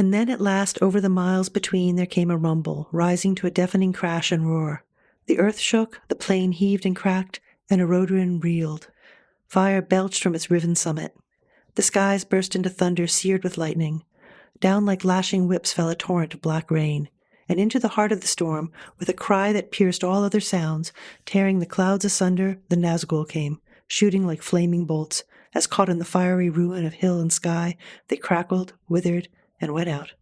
And then at last over the miles between there came a rumble, rising to a deafening crash and roar. The earth shook, the plain heaved and cracked, and Orodruin reeled. Fire belched from its riven summit. The skies burst into thunder seared with lightning. Down like lashing whips fell a torrent of black rain. And into the heart of the storm, with a cry that pierced all other sounds, tearing the clouds asunder, the Nazgûl came, shooting like flaming bolts, as caught in the fiery ruin of hill and sky, they crackled, withered, and went out.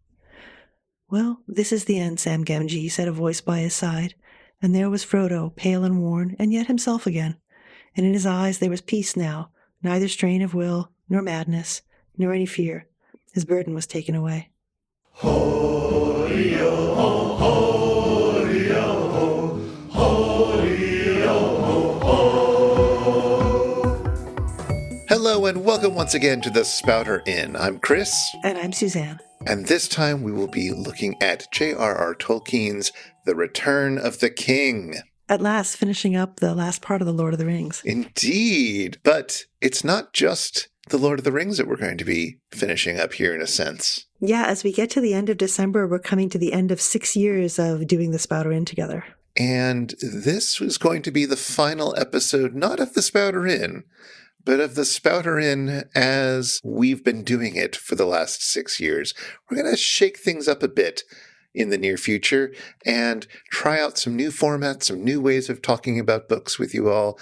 "Well, this is the end, Sam Gamgee," said a voice by his side, and there was Frodo, pale and worn, and yet himself again. And in his eyes there was peace now, neither strain of will, nor madness, nor any fear. His burden was taken away. Ho-dee-oh-ho, ho-dee-oh-ho, ho-dee-oh-ho-ho. Hello and welcome once again to the Spouter-Inn. I'm Chris. And I'm Suzanne. And this time we will be looking at J.R.R. Tolkien's The Return of the King. At last, finishing up the last part of The Lord of the Rings. Indeed. But it's not just The Lord of the Rings that we're going to be finishing up here in a sense. Yeah, as we get to the end of December, we're coming to the end of 6 years of doing the Spouter-Inn together. And this was going to be the final episode, not of the Spouter-Inn, but of the Spouter-Inn as we've been doing it for the last 6 years. We're going to shake things up a bit in the near future and try out some new formats, some new ways of talking about books with you all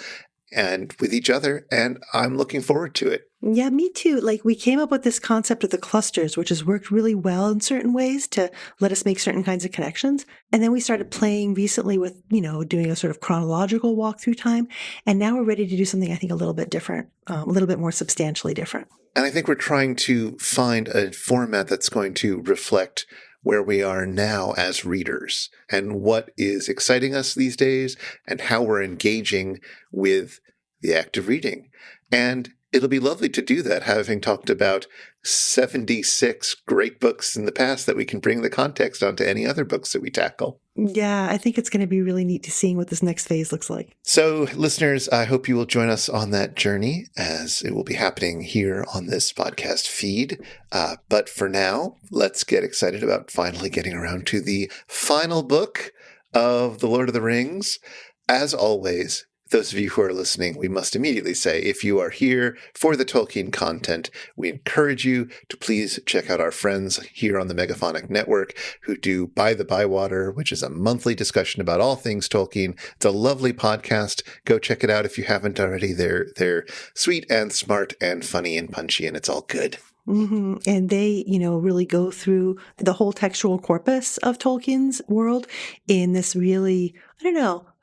and with each other, and I'm looking forward to it. Yeah, me too. Like, we came up with this concept of the clusters, which has worked really well in certain ways to let us make certain kinds of connections. And then we started playing recently with, doing a sort of chronological walkthrough time. And now we're ready to do something, I think, a little bit different, a little bit more substantially different. And I think we're trying to find a format that's going to reflect where we are now as readers and what is exciting us these days and how we're engaging with the act of reading. And it'll be lovely to do that, having talked about 76 great books in the past that we can bring the context onto any other books that we tackle. Yeah, I think it's going to be really neat to seeing what this next phase looks like. So, listeners, I hope you will join us on that journey as it will be happening here on this podcast feed. But for now, let's get excited about finally getting around to the final book of The Lord of the Rings. As always, those of you who are listening, we must immediately say, if you are here for the Tolkien content, we encourage you to please check out our friends here on the Megaphonic Network who do By the Bywater, which is a monthly discussion about all things Tolkien. It's a lovely podcast. Go check it out if you haven't already. They're sweet and smart and funny and punchy, and it's all good. Mm-hmm. And they, really go through the whole textual corpus of Tolkien's world in this really,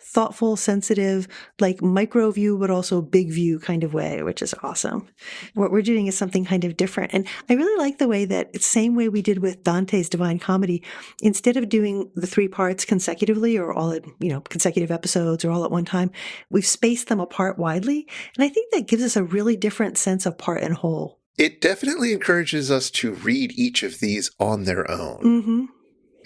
thoughtful, sensitive, like micro view, but also big view kind of way, which is awesome. What we're doing is something kind of different. And I really like the way that it's the same way we did with Dante's Divine Comedy. Instead of doing the 3 parts consecutively or all at, consecutive episodes or all at one time, we've spaced them apart widely. And I think that gives us a really different sense of part and whole. It definitely encourages us to read each of these on their own. Mm-hmm.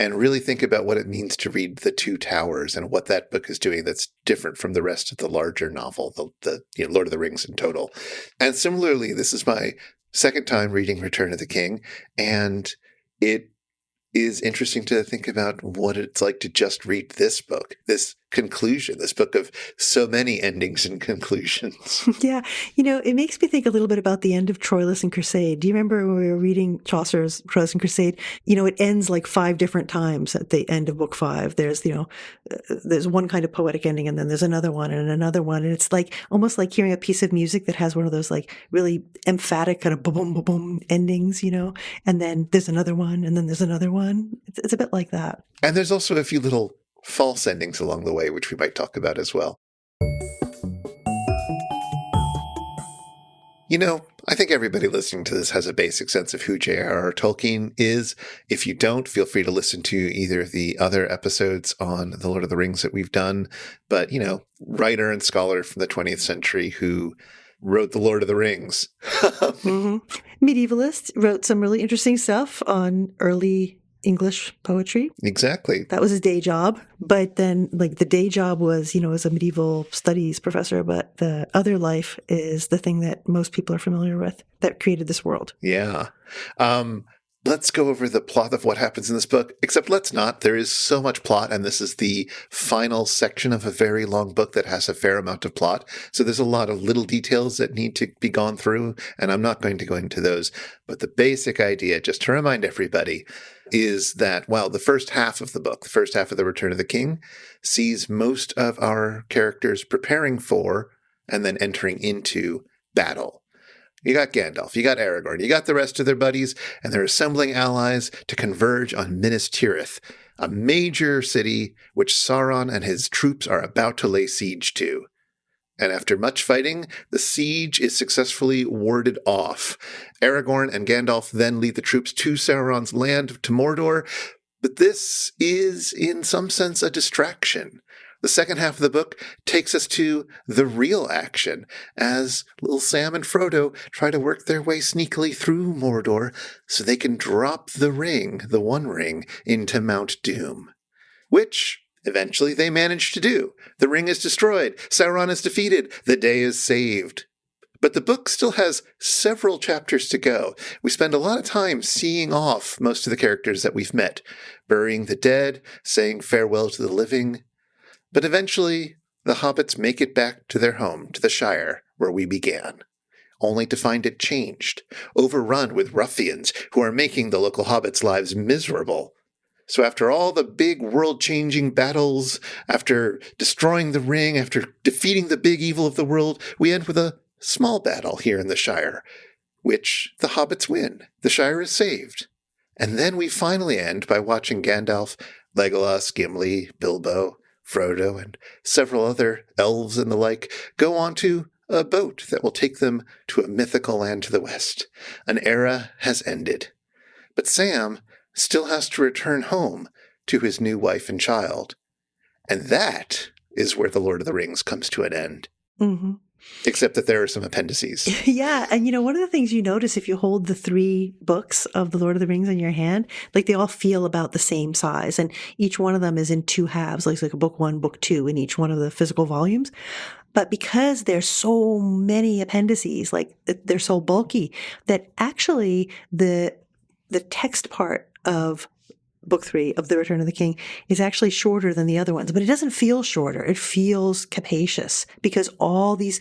And really think about what it means to read The Two Towers and what that book is doing that's different from the rest of the larger novel, the Lord of the Rings in total. And similarly, this is my second time reading Return of the King, and it is interesting to think about what it's like to just read this book, this conclusion, this book of so many endings and conclusions. Yeah. It makes me think a little bit about the end of Troilus and Crusade. Do you remember when we were reading Chaucer's Troilus and Crusade? It ends like 5 different times at the end of book 5. There's, there's one kind of poetic ending and then there's another one and another one. And it's like almost like hearing a piece of music that has one of those like really emphatic kind of boom, boom, boom endings, and then there's another one and then there's another one. It's a bit like that. And there's also a few little false endings along the way, which we might talk about as well. I think everybody listening to this has a basic sense of who J.R.R. Tolkien is. If you don't, feel free to listen to either of the other episodes on The Lord of the Rings that we've done. But, writer and scholar from the 20th century who wrote The Lord of the Rings. Mm-hmm. Medievalist, wrote some really interesting stuff on early English poetry. Exactly. That was his day job. But then the day job was, as a medieval studies professor, but the other life is the thing that most people are familiar with that created this world. Yeah. let's go over the plot of what happens in this book, except let's not. There is so much plot, and this is the final section of a very long book that has a fair amount of plot. So there's a lot of little details that need to be gone through, and I'm not going to go into those. But the basic idea, just to remind everybody, is that while the first half of the book, the first half of The Return of the King, sees most of our characters preparing for and then entering into battle. You got Gandalf, you got Aragorn, you got the rest of their buddies, and they're assembling allies to converge on Minas Tirith, a major city which Sauron and his troops are about to lay siege to. And after much fighting, the siege is successfully warded off. Aragorn and Gandalf then lead the troops to Sauron's land, to Mordor, but this is, in some sense, a distraction. The second half of the book takes us to the real action, as little Sam and Frodo try to work their way sneakily through Mordor so they can drop the ring, the One Ring, into Mount Doom. Which, eventually, they manage to do. The ring is destroyed, Sauron is defeated, the day is saved. But the book still has several chapters to go. We spend a lot of time seeing off most of the characters that we've met, burying the dead, saying farewell to the living. But eventually, the hobbits make it back to their home, to the Shire, where we began, only to find it changed, overrun with ruffians who are making the local hobbits' lives miserable. So after all the big world-changing battles, after destroying the ring, after defeating the big evil of the world, we end with a small battle here in the Shire, which the hobbits win. The Shire is saved. And then we finally end by watching Gandalf, Legolas, Gimli, Bilbo, Frodo, and several other elves and the like go onto a boat that will take them to a mythical land to the west. An era has ended. But Sam still has to return home to his new wife and child. And that is where The Lord of the Rings comes to an end. Mm-hmm. Except that there are some appendices. Yeah. And, one of the things you notice if you hold the 3 books of The Lord of the Rings in your hand, like they all feel about the same size. And each one of them is in 2 halves, like a book 1, book 2 in each one of the physical volumes. But because there's so many appendices, like they're so bulky, that actually the text part of Book 3 of The Return of the King is actually shorter than the other ones, but it doesn't feel shorter. It feels capacious because all these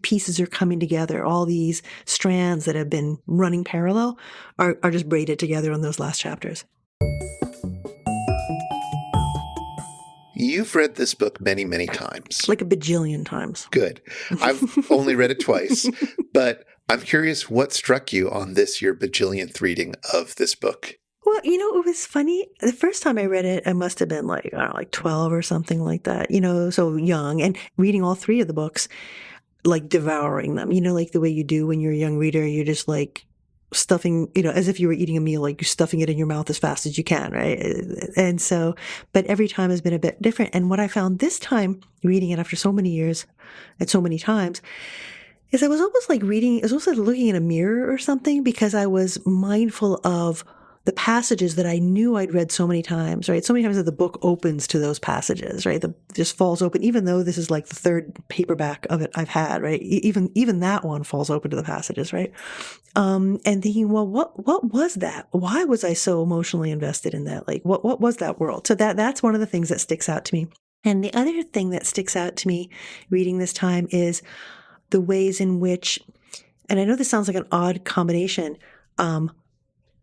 pieces are coming together. All these strands that have been running parallel are just braided together in those last chapters. You've read this book many, many times. Like a bajillion times. Good. I've only read it twice, but I'm curious what struck you on this, your bajillionth reading of this book. Well, it was funny. The first time I read it, I must have been like 12 or something like that, so young, and reading all 3 of the books, like devouring them, like the way you do when you're a young reader, you're just like stuffing, as if you were eating a meal, like you're stuffing it in your mouth as fast as you can, right? And so, but every time has been a bit different. And what I found this time, reading it after so many years and so many times, is I was almost like looking in a mirror or something, because I was mindful of the passages that I knew I'd read so many times, right? So many times that the book opens to those passages, right? Just falls open, even though this is like the 3rd paperback of it I've had, right? Even that one falls open to the passages, right? And thinking, well, what was that? Why was I so emotionally invested in that? Like, what was that world? So that's one of the things that sticks out to me. And the other thing that sticks out to me reading this time is the ways in which, and I know this sounds like an odd combination,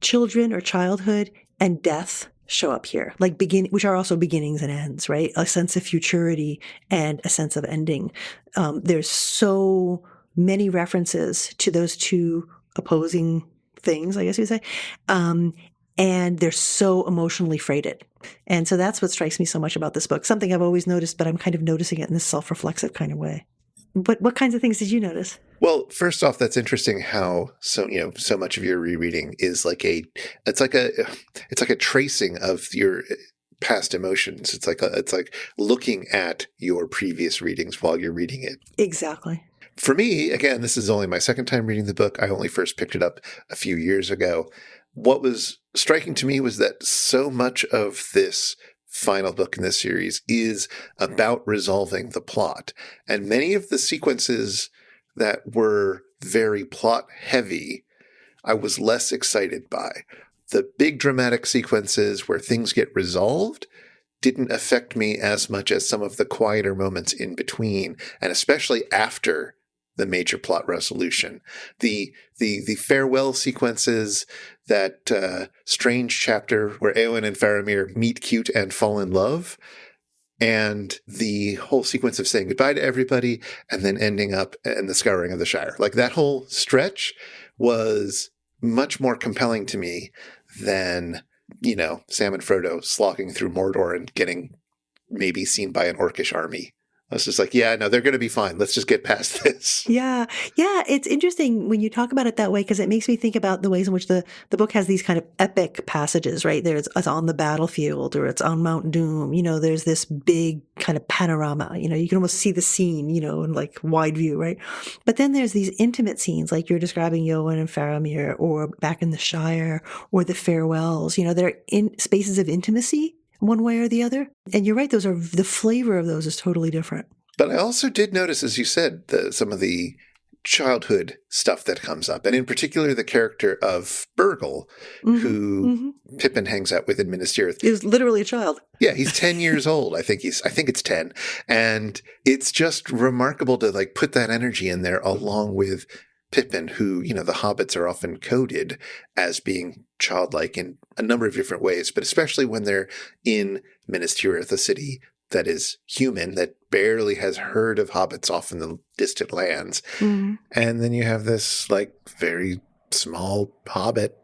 children or childhood and death show up here, which are also beginnings and ends, right? A sense of futurity and a sense of ending. There's so many references to those 2 opposing things, I guess you would say. And they're so emotionally freighted. And so that's what strikes me so much about this book. Something I've always noticed, but I'm kind of noticing it in this self-reflexive kind of way. But what kinds of things did you notice? Well, first off, that's interesting how so much of your rereading is it's like a tracing of your past emotions. It's like looking at your previous readings while you're reading it. Exactly. For me, again, this is only my second time reading the book. I only first picked it up a few years ago. What was striking to me was that so much of this final book in this series is about resolving the plot. And many of the sequences that were very plot heavy, I was less excited by. the big dramatic sequences where things get resolved didn't affect me as much as some of the quieter moments in between, and especially after the major plot resolution. The farewell sequences, that strange chapter where Éowyn and Faramir meet cute and fall in love, and the whole sequence of saying goodbye to everybody and then ending up in the scouring of the Shire. Like, that whole stretch was much more compelling to me than, Sam and Frodo slogging through Mordor and getting maybe seen by an orcish army. I was just like, yeah, no, they're going to be fine. Let's just get past this. Yeah. Yeah. It's interesting when you talk about it that way, because it makes me think about the ways in which the book has these kind of epic passages, right? It's on the battlefield, or it's on Mount Doom. There's this big kind of panorama, you can almost see the scene, in like wide view, right? But then there's these intimate scenes, like you're describing Éowyn and Faramir, or back in the Shire, or the farewells, they're in spaces of intimacy, one way or the other. And you're right, the flavor of those is totally different. But I also did notice, as you said, some of the childhood stuff that comes up, and in particular the character of Burgle, who Pippin hangs out with in Minas Tirith. Is literally a child. Yeah, he's 10 years old. I think it's 10. And it's just remarkable to like put that energy in there along with Pippin, who, the hobbits are often coded as being childlike in a number of different ways, but especially when they're in Minas Tirith, a city that is human, that barely has heard of hobbits off in the distant lands. And then you have this like very small hobbit,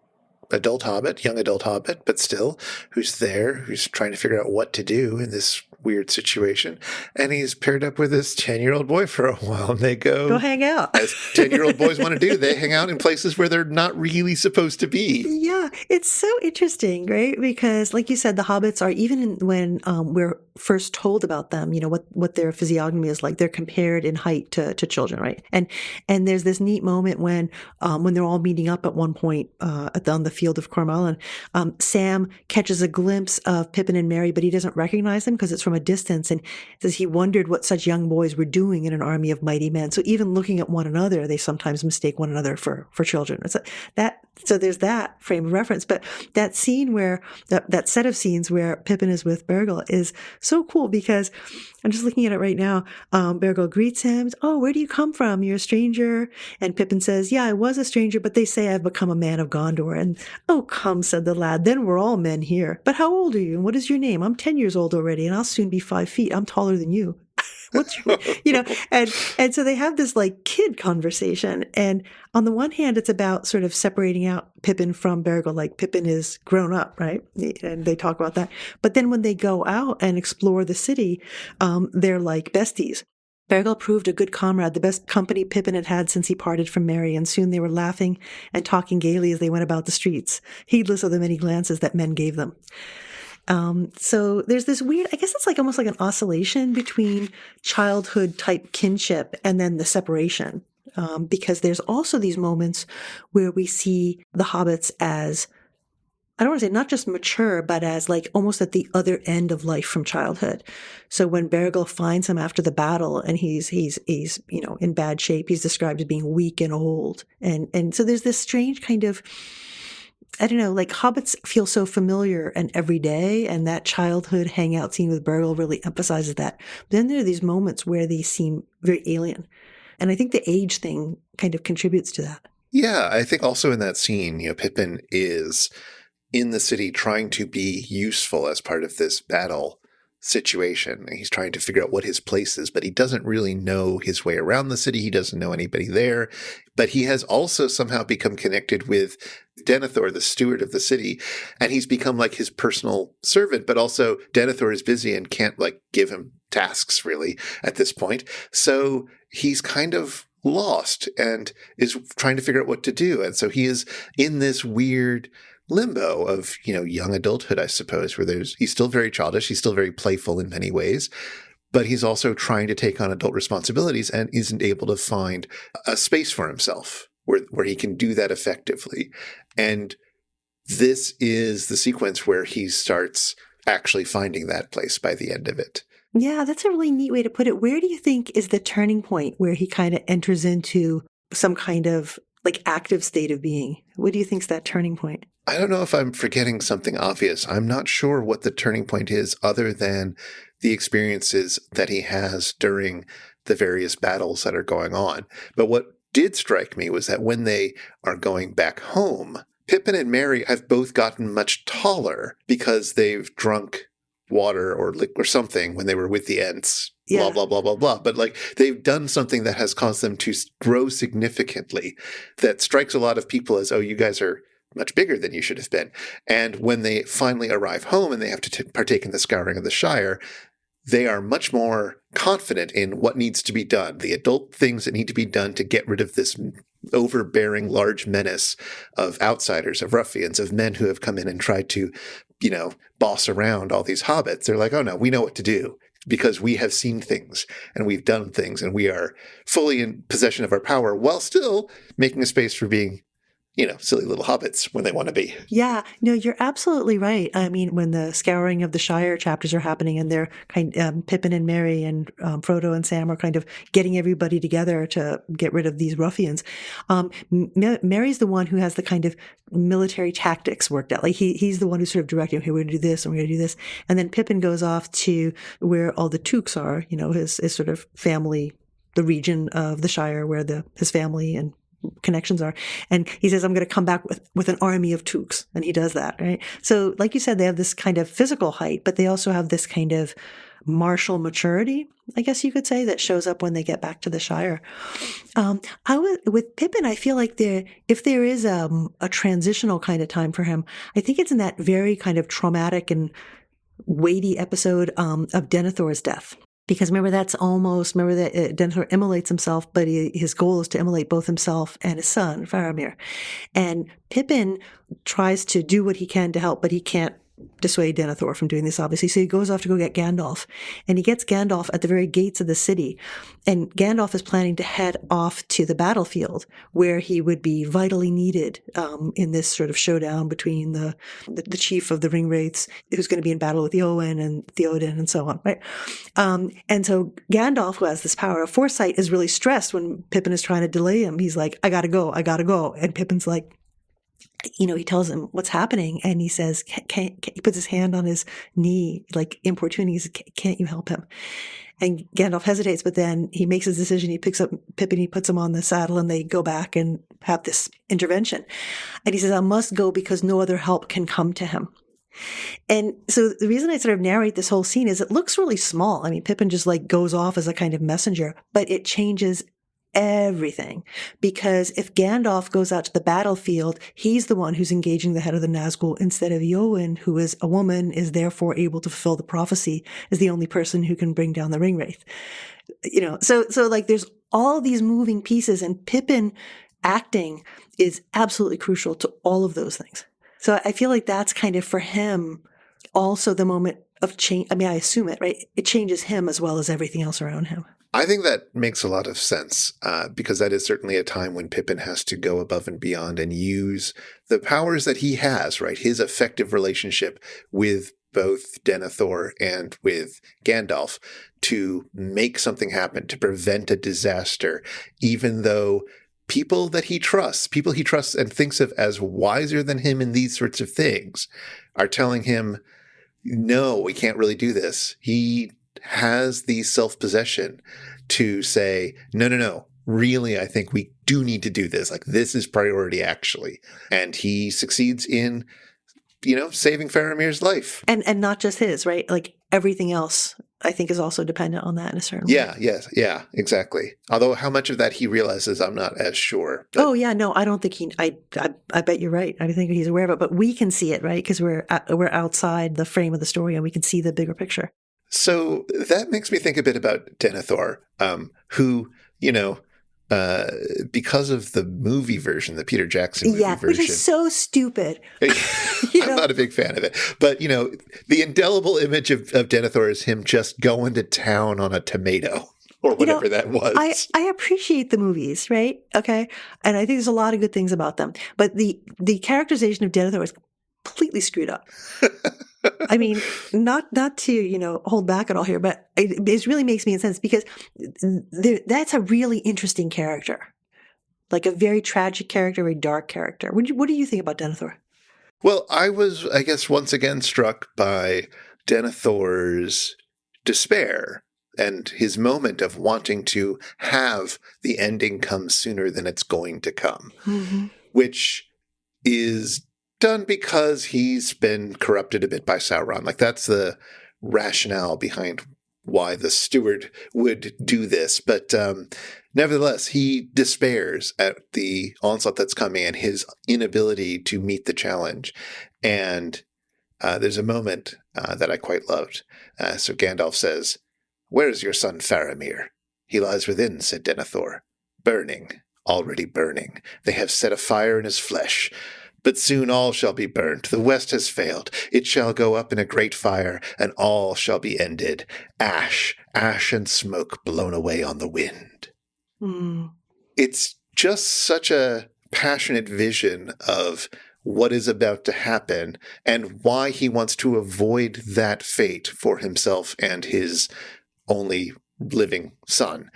young adult hobbit, but still, who's there, who's trying to figure out what to do in this weird situation. And he's paired up with this 10-year-old boy for a while, and they go hang out. As 10-year-old boys want to do. They hang out in places where they're not really supposed to be. Yeah, it's so interesting, right? Because like you said, the hobbits are, even when we're first told about them, what their physiognomy is like, they're compared in height to children, right? And there's this neat moment when they're all meeting up at one point on the field of Cornwall, and Sam catches a glimpse of Pippin and Merry, but he doesn't recognize them because it's from a distance, and says he wondered what such young boys were doing in an army of mighty men. So even looking at one another, they sometimes mistake one another for children. So there's that frame of reference. But that scene where that set of scenes where Pippin is with Burgle is so cool, because I'm just looking at it right now. Burgle greets him. Oh, where do you come from? You're a stranger. And Pippin says, yeah, I was a stranger, but they say I've become a man of Gondor. And oh, come, said the lad, then we're all men here. But how old are you? And what is your name? I'm 10 years old already, and I'll soon be 5 feet. I'm taller than you. What's your, and so they have this like kid conversation. And on the one hand, it's about sort of separating out Pippin from Burgle, like Pippin is grown up, right? And they talk about that. But then when they go out and explore the city, they're like besties. Burgle proved a good comrade, the best company Pippin had had since he parted from Merry, and soon they were laughing and talking gaily as they went about the streets, heedless of the many glances that men gave them. So there's this weird, I guess it's like almost like an oscillation between childhood type kinship and then the separation. Because there's also these moments where we see the hobbits as, I don't want to say not just mature, but as like almost at the other end of life from childhood. So when Burgle finds him after the battle and he's in bad shape, he's described as being weak and old. And so there's this strange kind of, I don't know, like hobbits feel so familiar and everyday, and that childhood hangout scene with Burgle really emphasizes that. But then there are these moments where they seem very alien. And I think the age thing kind of contributes to that. Yeah, I think also in that scene, Pippin is in the city trying to be useful as part of this battle situation. He's trying to figure out what his place is, but he doesn't really know his way around the city. He doesn't know anybody there. But he has also somehow become connected with Denethor, the steward of the city, and he's become like his personal servant. But also Denethor is busy and can't like give him tasks really at this point. So he's kind of lost and is trying to figure out what to do. And so he is in this weird limbo of, young adulthood, I suppose, where he's still very childish. He's still very playful in many ways, but he's also trying to take on adult responsibilities and isn't able to find a space for himself where he can do that effectively. And this is the sequence where he starts actually finding that place by the end of it. Yeah, that's a really neat way to put it. Where do you think is the turning point where he kind of enters into some kind of like active state of being? What do you think is that turning point? I don't know if I'm forgetting something obvious. I'm not sure what the turning point is other than the experiences that he has during the various battles that are going on. But what did strike me was that when they are going back home, Pippin and Merry have both gotten much taller because they've drunk water or liquid or something when they were with the Ents. Blah, blah, blah, blah, blah. But like they've done something that has caused them to grow significantly that strikes a lot of people as, oh, you guys are much bigger than you should have been. And when they finally arrive home and they have to partake in the scouring of the Shire, they are much more confident in what needs to be done, the adult things that need to be done to get rid of this overbearing large menace of outsiders, of ruffians, of men who have come in and tried to, boss around all these hobbits. They're like, oh no, we know what to do because we have seen things and we've done things and we are fully in possession of our power while still making a space for being silly little hobbits when they want to be. Yeah, no, you're absolutely right. I mean, when the scouring of the Shire chapters are happening and they're Pippin and Merry and Frodo and Sam are kind of getting everybody together to get rid of these ruffians. Merry's the one who has the kind of military tactics worked out. Like he's the one who's sort of directing, okay, we're going to do this and we're going to do this. And then Pippin goes off to where all the Tooks are, his sort of family, the region of the Shire where his family and connections are. And he says, I'm going to come back with an army of Tooks. And he does that, right? So like you said, they have this kind of physical height, but they also have this kind of martial maturity, I guess you could say, that shows up when they get back to the Shire. With Pippin, I feel like if there is a transitional kind of time for him, I think it's in that very kind of traumatic and weighty episode of Denethor's death. Because remember that Denethor immolates himself, but his goal is to immolate both himself and his son, Faramir. And Pippin tries to do what he can to help, but he can't dissuade Denethor from doing this, obviously. So he goes off to go get Gandalf. And he gets Gandalf at the very gates of the city. And Gandalf is planning to head off to the battlefield, where he would be vitally needed in this sort of showdown between the chief of the Ringwraiths, who's going to be in battle with Éowyn and Theoden and so on, right? And so Gandalf, who has this power of foresight, is really stressed when Pippin is trying to delay him. He's like, I gotta go. And Pippin's like, he tells him what's happening, and he says, he puts his hand on his knee, like importuning. He says, can't you help him? And Gandalf hesitates, but then he makes his decision. He picks up Pippin, he puts him on the saddle, and they go back and have this intervention. And he says, I must go because no other help can come to him. And so the reason I sort of narrate this whole scene is it looks really small. I mean, Pippin just like goes off as a kind of messenger, but it changes everything, because if Gandalf goes out to the battlefield, he's the one who's engaging the head of the Nazgûl instead of Éowyn, who is a woman, is therefore able to fulfill the prophecy as the only person who can bring down the Ringwraith. So like there's all these moving pieces, and Pippin acting is absolutely crucial to all of those things. So I feel like that's kind of for him also the moment of change. I mean, I assume it, right? It changes him as well as everything else around him. I think that makes a lot of sense because that is certainly a time when Pippin has to go above and beyond and use the powers that he has, right? His effective relationship with both Denethor and with Gandalf to make something happen, to prevent a disaster, even though people he trusts and thinks of as wiser than him in these sorts of things are telling him, no, we can't really do this. He has the self-possession to say, no, really, I think we do need to do this. Like, this is priority, actually. And he succeeds in, saving Faramir's life. And not just his, right? Like, everything else, I think, is also dependent on that in a certain way. Yeah, exactly. Although how much of that he realizes, I'm not as sure. But... Oh, yeah, no, I don't think I bet you're right. I think he's aware of it, but we can see it, right? Because we're outside the frame of the story and we can see the bigger picture. So that makes me think a bit about Denethor, who, because of the movie version, the Peter Jackson movie version. Which is so stupid. I'm not a big fan of it. But, the indelible image of Denethor is him just going to town on a tomato or whatever that was. I appreciate the movies, right? Okay. And I think there's a lot of good things about them. But the characterization of Denethor is completely screwed up. I mean, not to, hold back at all here, but it really makes me sense because that's a really interesting character, like a very tragic character, very dark character. What do you think about Denethor? Well, I was, I guess, once again struck by Denethor's despair and his moment of wanting to have the ending come sooner than it's going to come, Mm-hmm. which is done because he's been corrupted a bit by Sauron. Like, that's the rationale behind why the steward would do this. But nevertheless, he despairs at the onslaught that's coming and his inability to meet the challenge. And there's a moment that I quite loved. So Gandalf says, "Where is your son Faramir?" "He lies within," said Denethor. "Burning, already burning. They have set a fire in his flesh. But soon all shall be burnt. The west has failed. It shall go up in a great fire, and all shall be ended. Ash, ash and smoke blown away on the wind." Mm. It's just such a passionate vision of what is about to happen and why he wants to avoid that fate for himself and his only living son,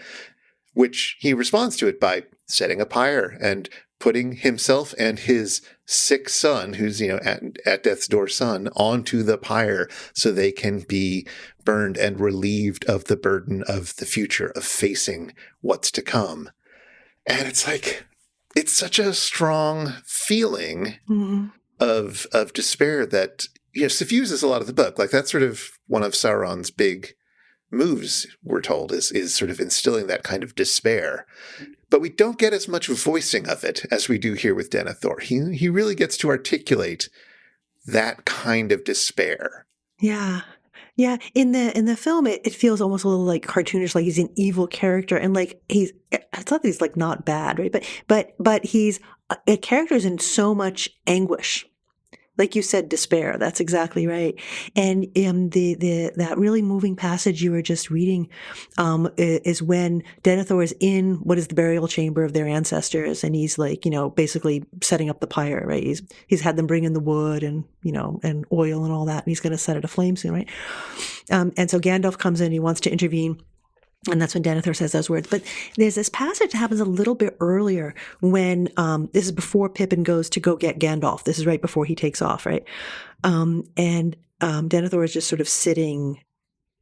which he responds to it by setting a pyre and putting himself and his sick son, who's, at death's door son, onto the pyre so they can be burned and relieved of the burden of the future, of facing what's to come. And it's like, it's such a strong feeling Mm-hmm. of despair that suffuses a lot of the book. Like, that's sort of one of Sauron's big moves, we're told, is sort of instilling that kind of despair. But we don't get as much voicing of it as we do here with Denethor. He really gets to articulate that kind of despair. Yeah. Yeah. In the film, it feels almost a little like cartoonish, like he's an evil character. And like it's not that he's like not bad, right? But he's a character is in so much anguish. Like you said, despair. That's exactly right. And that really moving passage you were just reading is when Denethor is in what is the burial chamber of their ancestors, and he's like, basically setting up the pyre, right? He's had them bring in the wood and and oil and all that, and he's going to set it aflame soon, right? And so Gandalf comes in, he wants to intervene. And that's when Denethor says those words. But there's this passage that happens a little bit earlier when this is before Pippin goes to go get Gandalf. This is right before he takes off, right? And Denethor is just sort of sitting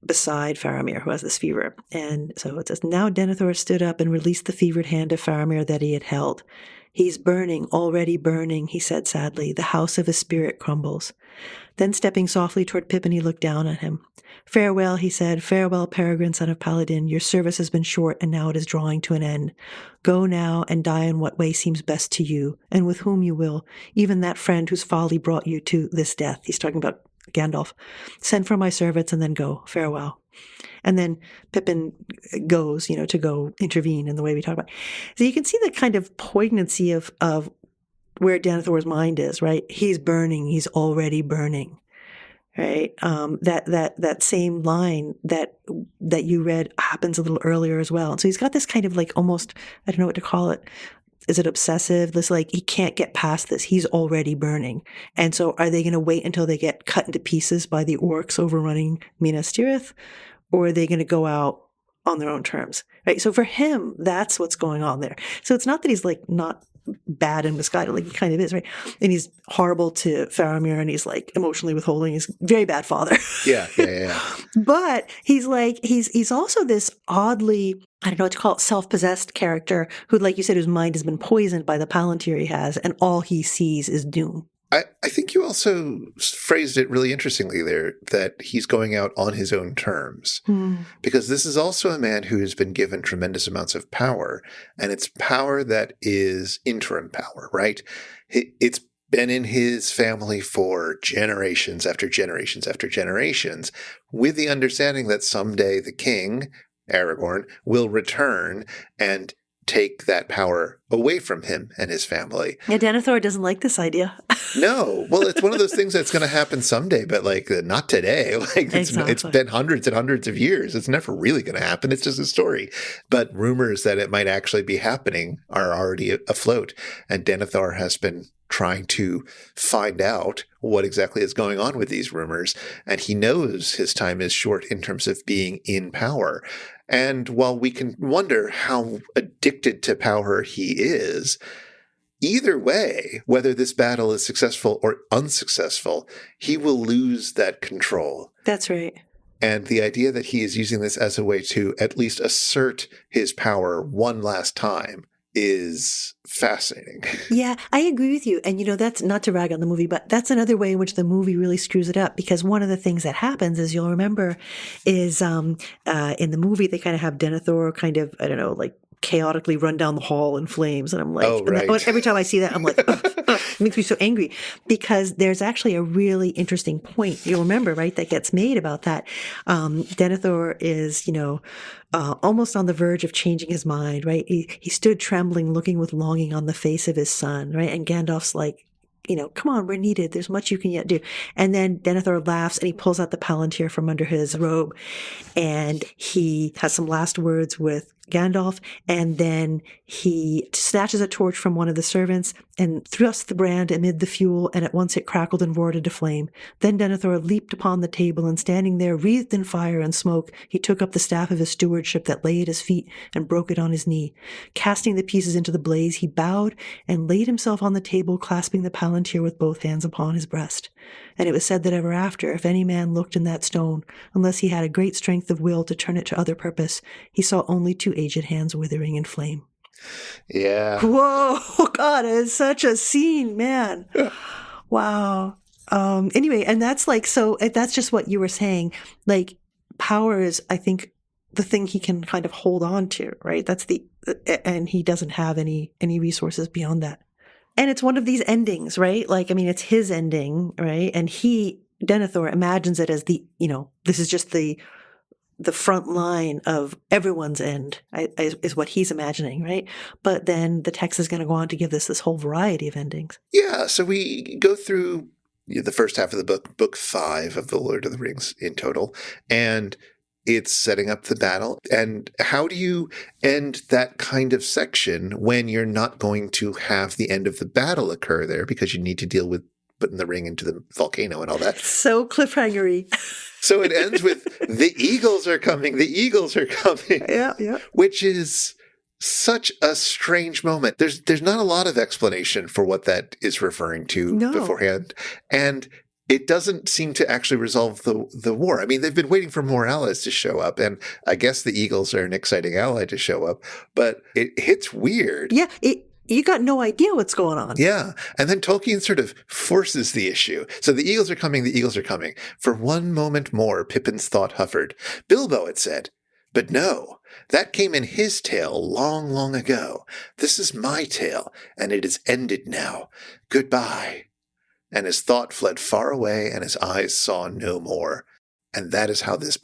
beside Faramir, who has this fever. And so it says, "Now Denethor stood up and released the fevered hand of Faramir that he had held. 'He's burning, already burning,' he said sadly. 'The house of his spirit crumbles.' Then stepping softly toward Pippin, he looked down at him. 'Farewell,' he said. 'Farewell, Peregrine, son of Paladin. Your service has been short, and now it is drawing to an end. Go now and die in what way seems best to you, and with whom you will, even that friend whose folly brought you to this death.'" He's talking about Gandalf. "Send for my servants and then go. Farewell." And then Pippin goes, to go intervene in the way we talk about. So you can see the kind of poignancy of where Denethor's mind is, right? He's burning. He's already burning, right? That same line that you read happens a little earlier as well. And so he's got this kind of like almost, I don't know what to call it. Is it obsessive? This like, he can't get past this. He's already burning. And so are they going to wait until they get cut into pieces by the orcs overrunning Minas Tirith? Or are they going to go out on their own terms, right? So for him, that's what's going on there. So it's not that he's like not bad and misguided, like he kind of is, right? And he's horrible to Faramir, and he's like emotionally withholding. He's a very bad father. Yeah. But he's like, he's also this oddly, I don't know what to call it, self-possessed character who, like you said, whose mind has been poisoned by the Palantir he has, and all he sees is doom. I think you also phrased it really interestingly there, that he's going out on his own terms. Because this is also a man who has been given tremendous amounts of power, and it's power that is interim power, right? It's been in his family for generations after generations after generations, with the understanding that someday the king, Aragorn, will return and take that power away from him and his family. Yeah, Denethor doesn't like this idea. No. Well, it's one of those things that's going to happen someday, but like not today. Like it's been hundreds and hundreds of years. It's never really going to happen. It's just a story. But rumors that it might actually be happening are already afloat. And Denethor has been trying to find out what exactly is going on with these rumors. And he knows his time is short in terms of being in power. And while we can wonder how addicted to power he is, either way, whether this battle is successful or unsuccessful, he will lose that control. That's right. And the idea that he is using this as a way to at least assert his power one last time is fascinating. Yeah, I agree with you. And, that's not to rag on the movie, but that's another way in which the movie really screws it up, because one of the things that happens, as you'll remember, is in the movie, they kind of have Denethor kind of, I don't know, like chaotically run down the hall in flames. And I'm like, oh, right. Every time I see that, I'm like, it makes me so angry, because there's actually a really interesting point, you'll remember, right, that gets made about that. Denethor is, almost on the verge of changing his mind, right? He stood trembling, looking with longing on the face of his son, right? And Gandalf's like, come on, we're needed. There's much you can yet do. And then Denethor laughs and he pulls out the palantir from under his robe, and he has some last words with Gandalf, and then he snatches a torch from one of the servants and thrusts the brand amid the fuel, and at once it crackled and roared into flame. Then Denethor leaped upon the table, and standing there, wreathed in fire and smoke, he took up the staff of his stewardship that lay at his feet and broke it on his knee. Casting the pieces into the blaze, he bowed and laid himself on the table, clasping the palantir with both hands upon his breast. And it was said that ever after, if any man looked in that stone, unless he had a great strength of will to turn it to other purpose, he saw only two aged hands withering in flame. Yeah. Whoa, God, it's such a scene, man. Wow. Anyway, and that's so that's just what you were saying. Like, power is, I think, the thing he can kind of hold on to, right? And he doesn't have any resources beyond that. And it's one of these endings, right? It's his ending, right? And Denethor imagines it as this is just the front line of everyone's end, is what he's imagining, right? But then the text is going to go on to give this whole variety of endings. Yeah, so we go through the first half of the book 5 of The Lord of the Rings in total, and it's setting up the battle. And how do you end that kind of section when you're not going to have the end of the battle occur there, because you need to deal with putting the ring into the volcano and all that? So cliffhangery. So it ends with, the eagles are coming, the eagles are coming. Yeah. Which is such a strange moment. There's not a lot of explanation for what that is referring to beforehand. And it doesn't seem to actually resolve the war. I mean, they've been waiting for more allies to show up, and I guess the eagles are an exciting ally to show up, but it hits weird. Yeah, you got no idea what's going on. Yeah. And then Tolkien sort of forces the issue. So the eagles are coming, the eagles are coming. For one moment more, Pippin's thought hovered. Bilbo, it said. But no, that came in his tale long, long ago. This is my tale, and it is ended now. Goodbye. And his thought fled far away, and his eyes saw no more. And that is how this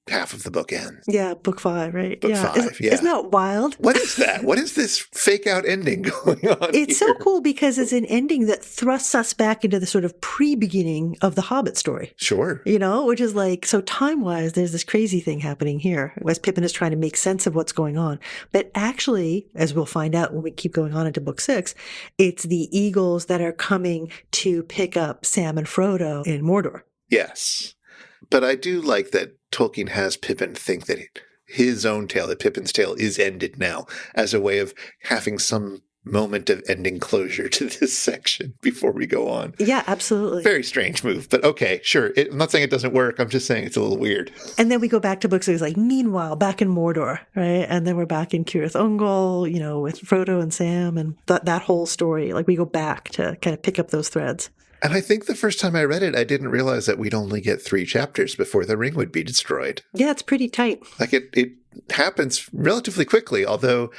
half of the book ends. Yeah, book 5, right? Book 5, yeah. Isn't that wild? What is that? What is this fake out ending going on It's here? so cool because it's an ending that thrusts us back into the sort of pre-beginning of the Hobbit story. Sure. Which is so time-wise, there's this crazy thing happening here as Pippin is trying to make sense of what's going on. But actually, as we'll find out when we keep going on into book 6, it's the eagles that are coming to pick up Sam and Frodo in Mordor. Yes. But I do like that Tolkien has Pippin think that his own tale, that Pippin's tale, is ended now, as a way of having some moment of ending closure to this section before we go on. Yeah, absolutely. Very strange move, but okay, sure. I'm not saying it doesn't work. I'm just saying it's a little weird. And then we go back to books. It's meanwhile, back in Mordor, right? And then we're back in Cirith Ungol, with Frodo and Sam and that whole story. We go back to kind of pick up those threads. And I think the first time I read it, I didn't realize that we'd only get 3 chapters before the ring would be destroyed. Yeah, it's pretty tight. It happens relatively quickly, although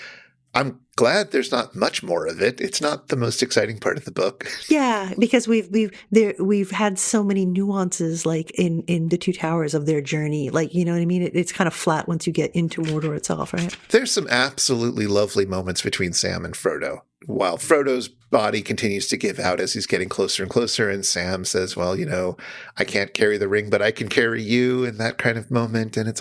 I'm glad there's not much more of it. It's not the most exciting part of the book. Yeah, because we've had so many nuances in the Two Towers of their journey. You know what I mean? It's kind of flat once you get into Mordor itself, right? There's some absolutely lovely moments between Sam and Frodo. While Frodo's body continues to give out as he's getting closer and closer, and Sam says, well, I can't carry the ring, but I can carry you, and that kind of moment. And it's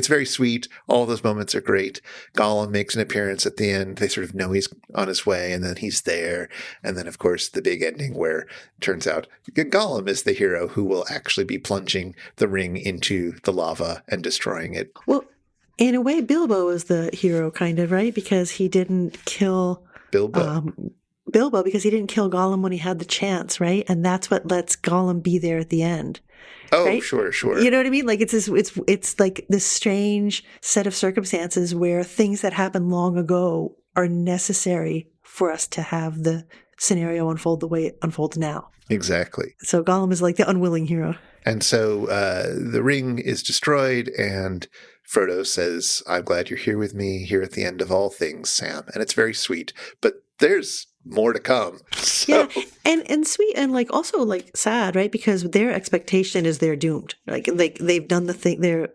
very sweet. All those moments are great. Gollum makes an appearance at the end. They sort of know he's on his way, and then he's there. And then, of course, the big ending where it turns out Gollum is the hero who will actually be plunging the ring into the lava and destroying it. Well, in a way, Bilbo is the hero, kind of, right? Because he didn't kill Bilbo. Bilbo, because he didn't kill Gollum when he had the chance, right? And that's what lets Gollum be there at the end. Oh, right? sure. You know what I mean? Like it's like this strange set of circumstances where things that happened long ago are necessary for us to have the scenario unfold the way it unfolds now. Exactly. So Gollum is like the unwilling hero. And so the ring is destroyed, and Frodo says, I'm glad you're here with me, here at the end of all things, Sam. And it's very sweet. But there's more to come. So. Yeah, and sweet and like also like sad, right? Because their expectation is they're doomed. Like they've done the thing. They're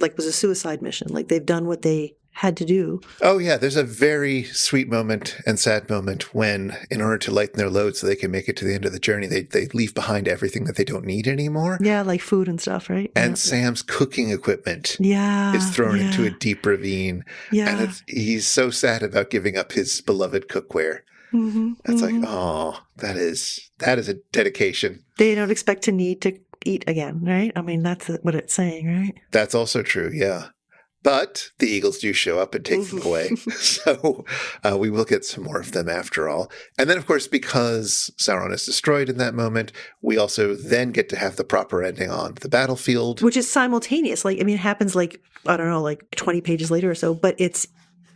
like was a suicide mission. Like they've done what they had to do. Oh yeah, there's a very sweet moment and sad moment when, in order to lighten their load so they can make it to the end of the journey, they leave behind everything that they don't need anymore. Yeah, like food and stuff, right? And yeah. Sam's cooking equipment is thrown into a deep ravine. Yeah. And he's so sad about giving up his beloved cookware. Mm-hmm, It's like, oh, that is a dedication. They don't expect to need to eat again, right? I mean, that's what it's saying, right? That's also true, yeah. But the eagles do show up and take them away. So we will get some more of them after all. And then, of course, because Sauron is destroyed in that moment, we also then get to have the proper ending on the battlefield. Which is simultaneous. Like, I mean, it happens like, I don't know, like 20 pages later or so, but it's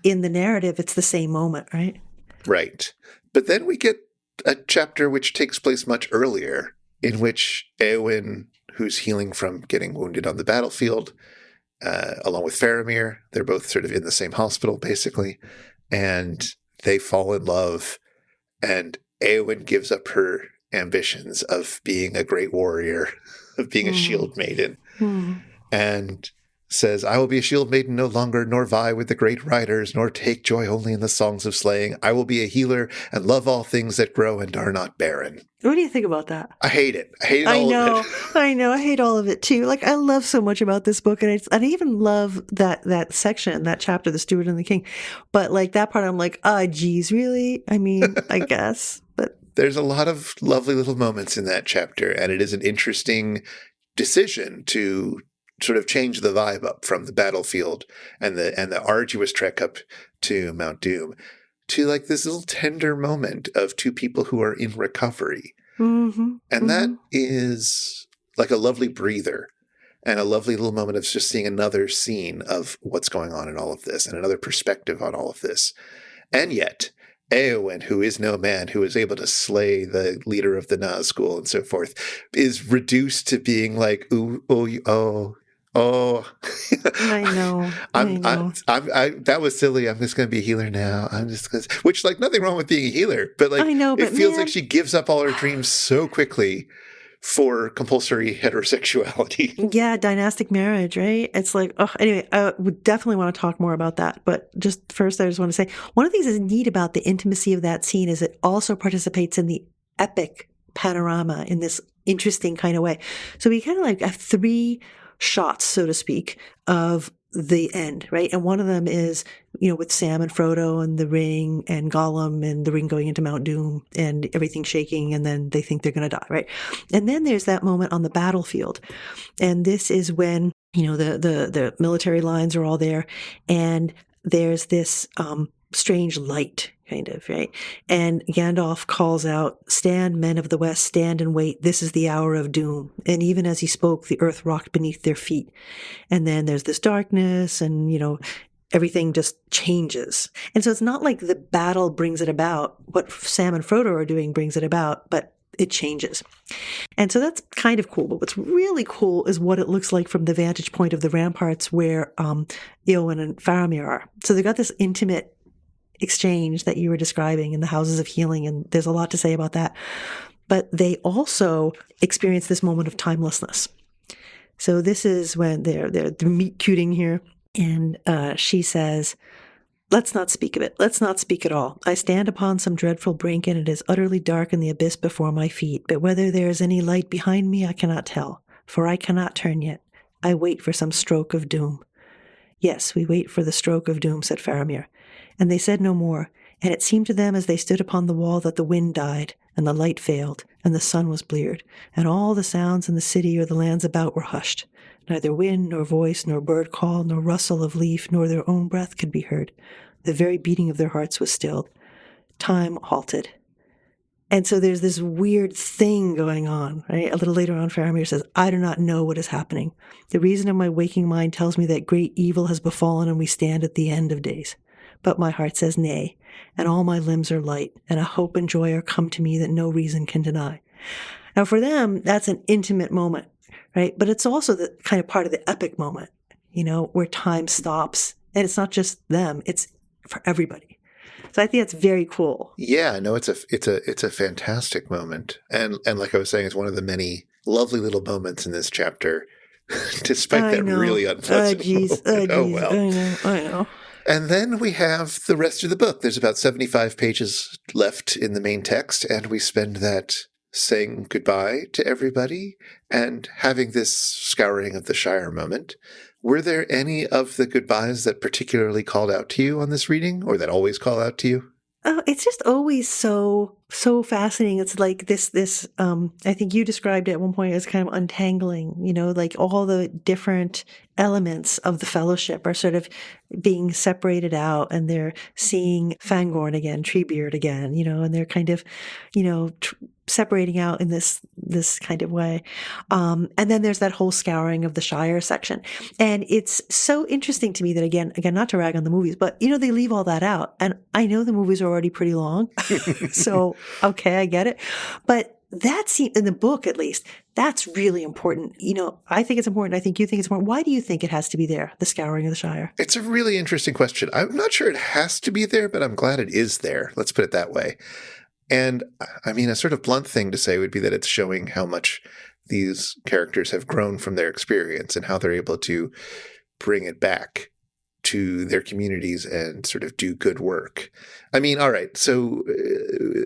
in the narrative, it's the same moment, right? Right. But then we get a chapter which takes place much earlier, in which Éowyn, who's healing from getting wounded on the battlefield, along with Faramir, they're both sort of in the same hospital, basically, and they fall in love, and Éowyn gives up her ambitions of being a great warrior, of being a shield maiden, and says, I will be a shield maiden no longer, nor vie with the great riders, nor take joy only in the songs of slaying. I will be a healer and love all things that grow and are not barren. What do you think about that? I hate it. I hate all of it. I know. I hate all of it too. Like I love so much about this book, and I even love that section, that chapter, the steward and the king. But like that part, I'm like, geez, really? I mean, I guess. But there's a lot of lovely little moments in that chapter, and it is an interesting decision to sort of change the vibe up from the battlefield and the arduous trek up to Mount Doom to like this little tender moment of two people who are in recovery. And that is like a lovely breather and a lovely little moment of just seeing another scene of what's going on in all of this and another perspective on all of this. And yet Éowyn, who is no man, who is able to slay the leader of the Nazgûl and so forth, is reduced to being like, Oh, I know. That was silly. I'm just going to be a healer now. Which, like, nothing wrong with being a healer, but like, I know, but it feels like she gives up all her dreams so quickly for compulsory heterosexuality. Yeah, dynastic marriage, right? It's like, anyway, I would definitely want to talk more about that. But just first, I just want to say one of the things that's neat about the intimacy of that scene is it also participates in the epic panorama in this interesting kind of way. So we kind of like have three shots, so to speak, of the end, right? And one of them is, with Sam and Frodo and the ring and Gollum and the ring going into Mount Doom and everything shaking, and then they think they're going to die, right? And then there's that moment on the battlefield. And this is when, the military lines are all there, and there's this strange light, kind of, right? And Gandalf calls out, "Stand, men of the West, stand and wait. This is the hour of doom." And even as he spoke, the earth rocked beneath their feet. And then there's this darkness and, everything just changes. And so it's not like the battle brings it about. What Sam and Frodo are doing brings it about, but it changes. And so that's kind of cool. But what's really cool is what it looks like from the vantage point of the ramparts where Éowyn and Faramir are. So they've got this intimate exchange that you were describing in the houses of healing, and there's a lot to say about that. But they also experience this moment of timelessness. So this is when they're meet cuting here, and she says, "Let's not speak of it. Let's not speak at all. I stand upon some dreadful brink, and it is utterly dark in the abyss before my feet. But whether there is any light behind me, I cannot tell, for I cannot turn yet. I wait for some stroke of doom." "Yes, we wait for the stroke of doom," said Faramir. And they said no more, and it seemed to them as they stood upon the wall that the wind died, and the light failed, and the sun was bleared, and all the sounds in the city or the lands about were hushed. Neither wind, nor voice, nor bird call, nor rustle of leaf, nor their own breath could be heard. The very beating of their hearts was stilled. time halted. And so there's this weird thing going on, right? A little later on, Faramir says, I do not know what is happening. The reason of my waking mind tells me that great evil has befallen and we stand at the end of days. But my heart says nay, and all my limbs are light, and a hope and joy are come to me that no reason can deny. Now for them, that's an intimate moment, right? But it's also the kind of part of the epic moment, where time stops. And it's not just them, it's for everybody. So I think that's very cool. Yeah, no, it's a fantastic moment. And like I was saying, it's one of the many lovely little moments in this chapter, despite that really unpleasant moment. Oh, well. I know. And then we have the rest of the book. There's about 75 pages left in the main text, and we spend that saying goodbye to everybody and having this scouring of the Shire moment. Were there any of the goodbyes that particularly called out to you on this reading, or that always call out to you? Oh, it's just always so fascinating. It's like this, I think you described it at one point as kind of untangling, like all the different elements of the fellowship are sort of being separated out, and they're seeing Fangorn again, Treebeard again, and they're kind of, separating out in this kind of way. And then there's that whole scouring of the Shire section. And it's so interesting to me that again, not to rag on the movies, but they leave all that out. And I know the movies are already pretty long. So, okay, I get it. But that scene in the book, at least, that's really important. I think it's important. I think you think it's important. Why do you think it has to be there, the scouring of the Shire? It's a really interesting question. I'm not sure it has to be there, but I'm glad it is there. Let's put it that way. And I mean, a sort of blunt thing to say would be that it's showing how much these characters have grown from their experience and how they're able to bring it back to their communities and sort of do good work. I mean, all right, so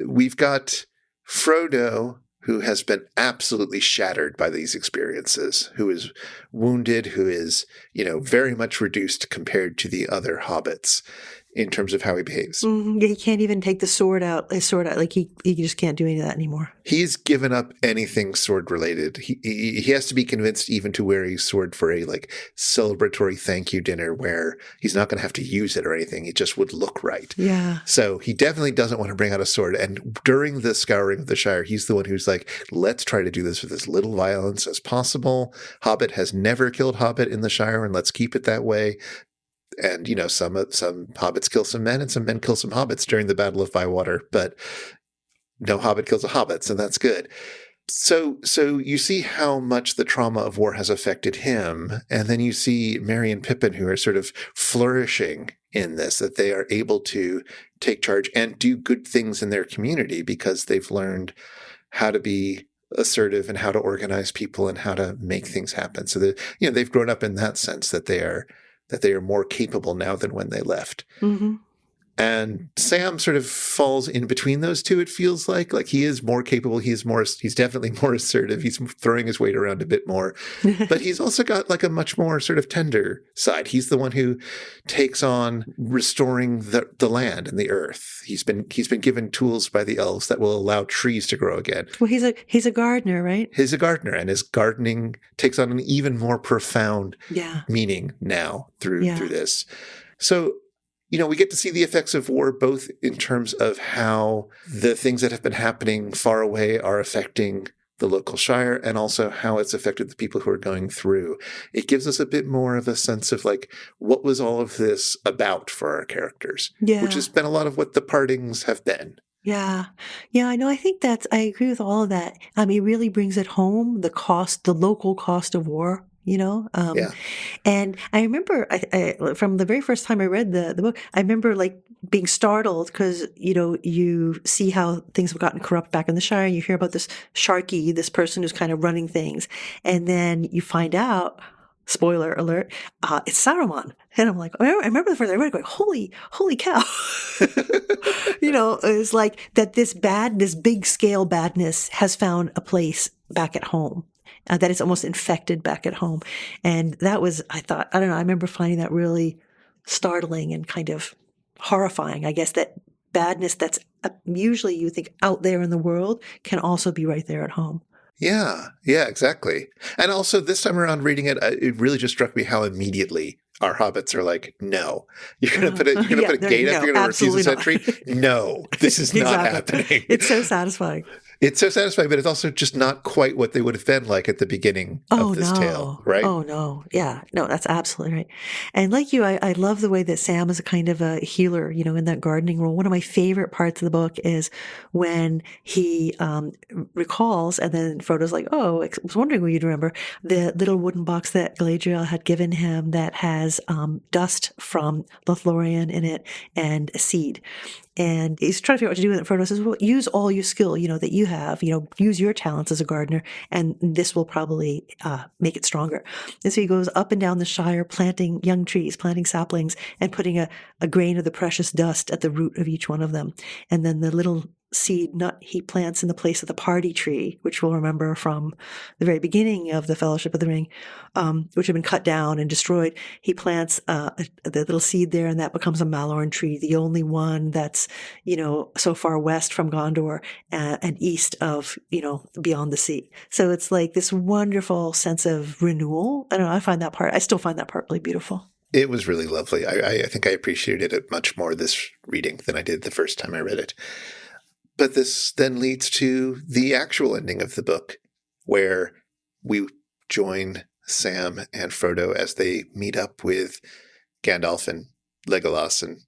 we've got Frodo, who has been absolutely shattered by these experiences, who is wounded, who is, very much reduced compared to the other hobbits in terms of how he behaves. Mm-hmm. He can't even take his sword out. Like he just can't do any of that anymore. He's given up anything sword related. He has to be convinced even to wear a sword for a celebratory thank you dinner where he's not going to have to use it or anything. It just would look right. Yeah. So he definitely doesn't want to bring out a sword. And during the scouring of the Shire, he's the one who's like, let's try to do this with as little violence as possible. Hobbit has never killed Hobbit in the Shire, and let's keep it that way. And, some hobbits kill some men and some men kill some hobbits during the Battle of Bywater, but no hobbit kills a hobbit, so that's good. So you see how much the trauma of war has affected him, and then you see Merry and Pippin, who are sort of flourishing in this, that they are able to take charge and do good things in their community because they've learned how to be assertive and how to organize people and how to make things happen. So that, they've grown up in that sense that they are more capable now than when they left. Mm-hmm. And Sam sort of falls in between those two, it feels like he is more capable. He's definitely more assertive. He's throwing his weight around a bit more, but he's also got a much more sort of tender side. He's the one who takes on restoring the land and the earth. He's been given tools by the elves that will allow trees to grow again. Well, he's a gardener, right? He's a gardener, and his gardening takes on an even more profound meaning now through this. So, we get to see the effects of war, both in terms of how the things that have been happening far away are affecting the local Shire, and also how it's affected the people who are going through. It gives us a bit more of a sense of what was all of this about for our characters, which has been a lot of what the partings have been. Yeah. Yeah, I know. I think I agree with all of that. It really brings it home, the local cost of war. And I remember from the very first time I read the book, I remember being startled because, you see how things have gotten corrupt back in the Shire. You hear about this Sharky, this person who's kind of running things. And then you find out, spoiler alert, it's Saruman. And I'm like, I remember the first time I read it going, holy cow. It's like that this big scale badness has found a place back at home. That it's almost infected back at home. And that was, I remember finding that really startling and kind of horrifying. I guess that badness that's usually you think out there in the world can also be right there at home. Yeah, exactly. And also this time around reading it, it really just struck me how immediately our hobbits are like, no, you're going to put a gate up. You're going to refuse a sentry. No, this is not happening. It's so satisfying. It's so satisfying, but it's also just not quite what they would have been like at the beginning of this tale, right? Oh, no. Yeah. No, that's absolutely right. And like you, I love the way that Sam is a kind of a healer, in that gardening role. One of my favorite parts of the book is when he recalls, and then Frodo's like, oh, I was wondering what you'd remember, the little wooden box that Galadriel had given him that has dust from Lothlorien in it and a seed. And he's trying to figure out what to do with it. Frodo says, well, use all your skill, that you have, use your talents as a gardener, and this will probably make it stronger. And so he goes up and down the Shire, planting young trees, planting saplings, and putting a grain of the precious dust at the root of each one of them. And then the little seed nut he plants in the place of the party tree, which we'll remember from the very beginning of the Fellowship of the Ring, which had been cut down and destroyed. He plants the little seed there, and that becomes a Malorn tree, the only one that's, so far west from Gondor and east of, beyond the sea. So it's like this wonderful sense of renewal. I don't know, I still find that part really beautiful. It was really lovely. I think I appreciated it much more this reading than I did the first time I read it. But this then leads to the actual ending of the book, where we join Sam and Frodo as they meet up with Gandalf and Legolas and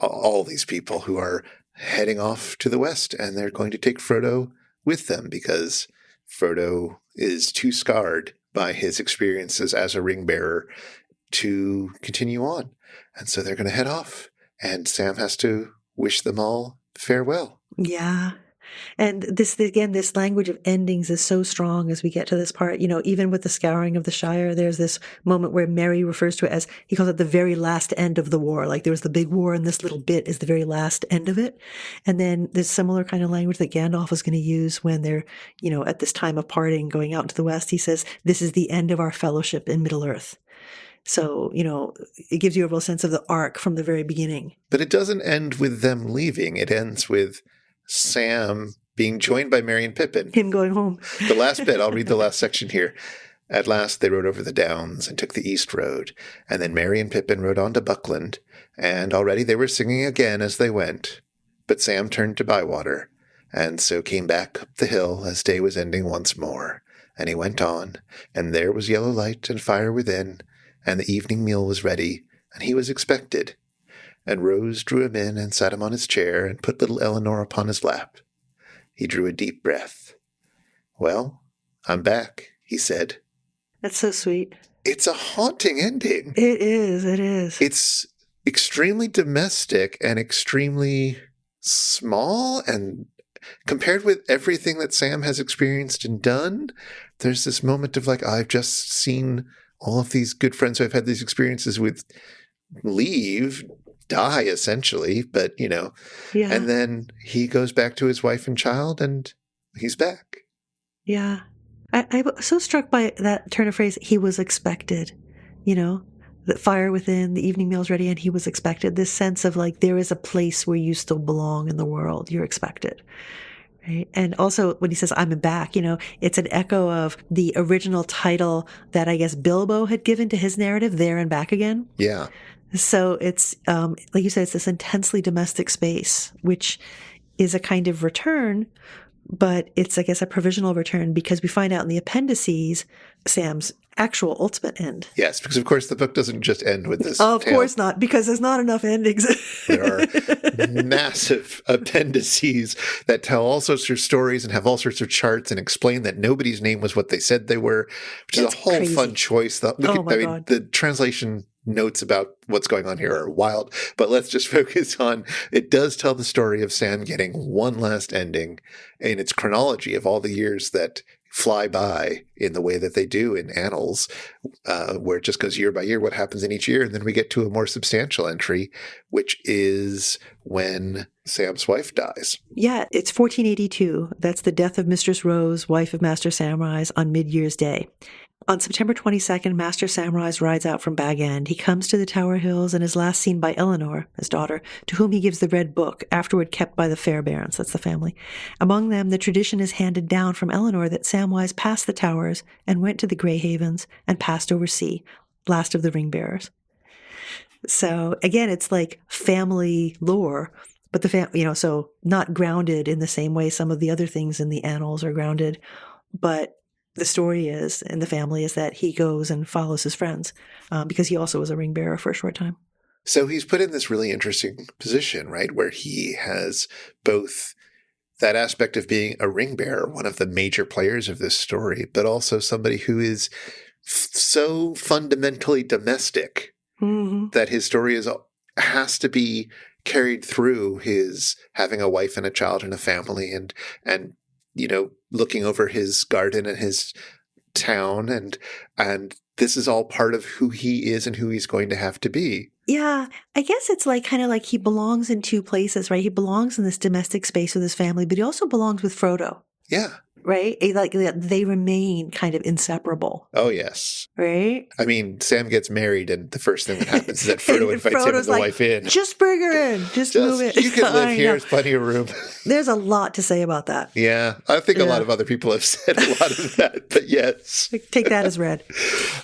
all these people who are heading off to the west, and they're going to take Frodo with them because Frodo is too scarred by his experiences as a ring bearer to continue on. And so they're going to head off, and Sam has to wish them all farewell. Yeah. And this language of endings is so strong as we get to this part. Even with the scouring of the Shire, there's this moment where Merry refers to it as, he calls it the very last end of the war. Like there was the big war, and this little bit is the very last end of it. And then there's similar kind of language that Gandalf is going to use when they're, at this time of parting, going out into the west. He says, this is the end of our fellowship in Middle-earth. So, it gives you a real sense of the arc from the very beginning. But it doesn't end with them leaving. It ends with Sam being joined by Merry and Pippin. Him going home. The last bit, I'll read the last section here. At last they rode over the downs and took the east road, and then Merry and Pippin rode on to Buckland, and already they were singing again as they went. But Sam turned to Bywater, and so came back up the hill as day was ending once more. And he went on, and there was yellow light and fire within, and the evening meal was ready, and he was expected. And Rose drew him in and sat him on his chair and put little Eleanor upon his lap. He drew a deep breath. Well, I'm back, he said. That's so sweet. It's a haunting ending. It is. It's extremely domestic and extremely small, and compared with everything that Sam has experienced and done, there's this moment of like, I've just seen all of these good friends who I've had these experiences with die essentially, but yeah. And then he goes back to his wife and child, and he's back. Yeah. I was so struck by that turn of phrase, he was expected, the fire within, the evening meal's ready, and he was expected. This sense of like, there is a place where you still belong in the world. You're expected. Right? And also when he says, I'm back, it's an echo of the original title that I guess Bilbo had given to his narrative, There and Back Again. Yeah. So it's, like you said, it's this intensely domestic space, which is a kind of return, but it's, I guess, a provisional return because we find out in the appendices Sam's actual ultimate end. Yes, because of course the book doesn't just end with this. Of course not, because there's not enough endings. There are massive appendices that tell all sorts of stories and have all sorts of charts and explain that nobody's name was what they said they were, which is a whole crazy fun choice. God. The translation notes about what's going on here are wild, but let's just focus on, it does tell the story of Sam getting one last ending in its chronology of all the years that fly by in the way that they do in annals, where it just goes year by year, what happens in each year. And then we get to a more substantial entry, which is when Sam's wife dies. Yeah, it's 1482. That's the death of Mistress Rose, wife of Master Samwise, on Mid-Year's Day. On September 22nd, Master Samwise rides out from Bag End. He comes to the Tower Hills and is last seen by Eleanor, his daughter, to whom he gives the red book, afterward kept by the Fairbairns, that's the family. Among them, the tradition is handed down from Eleanor that Samwise passed the towers and went to the Grey Havens and passed over sea, last of the ring bearers. So again, it's like family lore, but so not grounded in the same way some of the other things in the annals are grounded. But the story is, and the family is that he goes and follows his friends because he also was a ring bearer for a short time. So he's put in this really interesting position, right, where he has both that aspect of being a ring bearer, one of the major players of this story, but also somebody who is so fundamentally domestic that his story has to be carried through his having a wife and a child and a family and looking over his garden and his town and this is all part of who he is and who he's going to have to be. Yeah, I guess it's like kind of like he belongs in two places, right? He belongs in this domestic space with his family, but he also belongs with Frodo. Yeah. Right? Like they remain kind of inseparable. Oh, yes. Right? I mean, Sam gets married and the first thing that happens is that Frodo invites him and the wife in. Just bring her in. Just move it. You can live here. There's plenty of room. There's a lot to say about that. Yeah. I think a lot of other people have said a lot of that, but yes. Take that as read.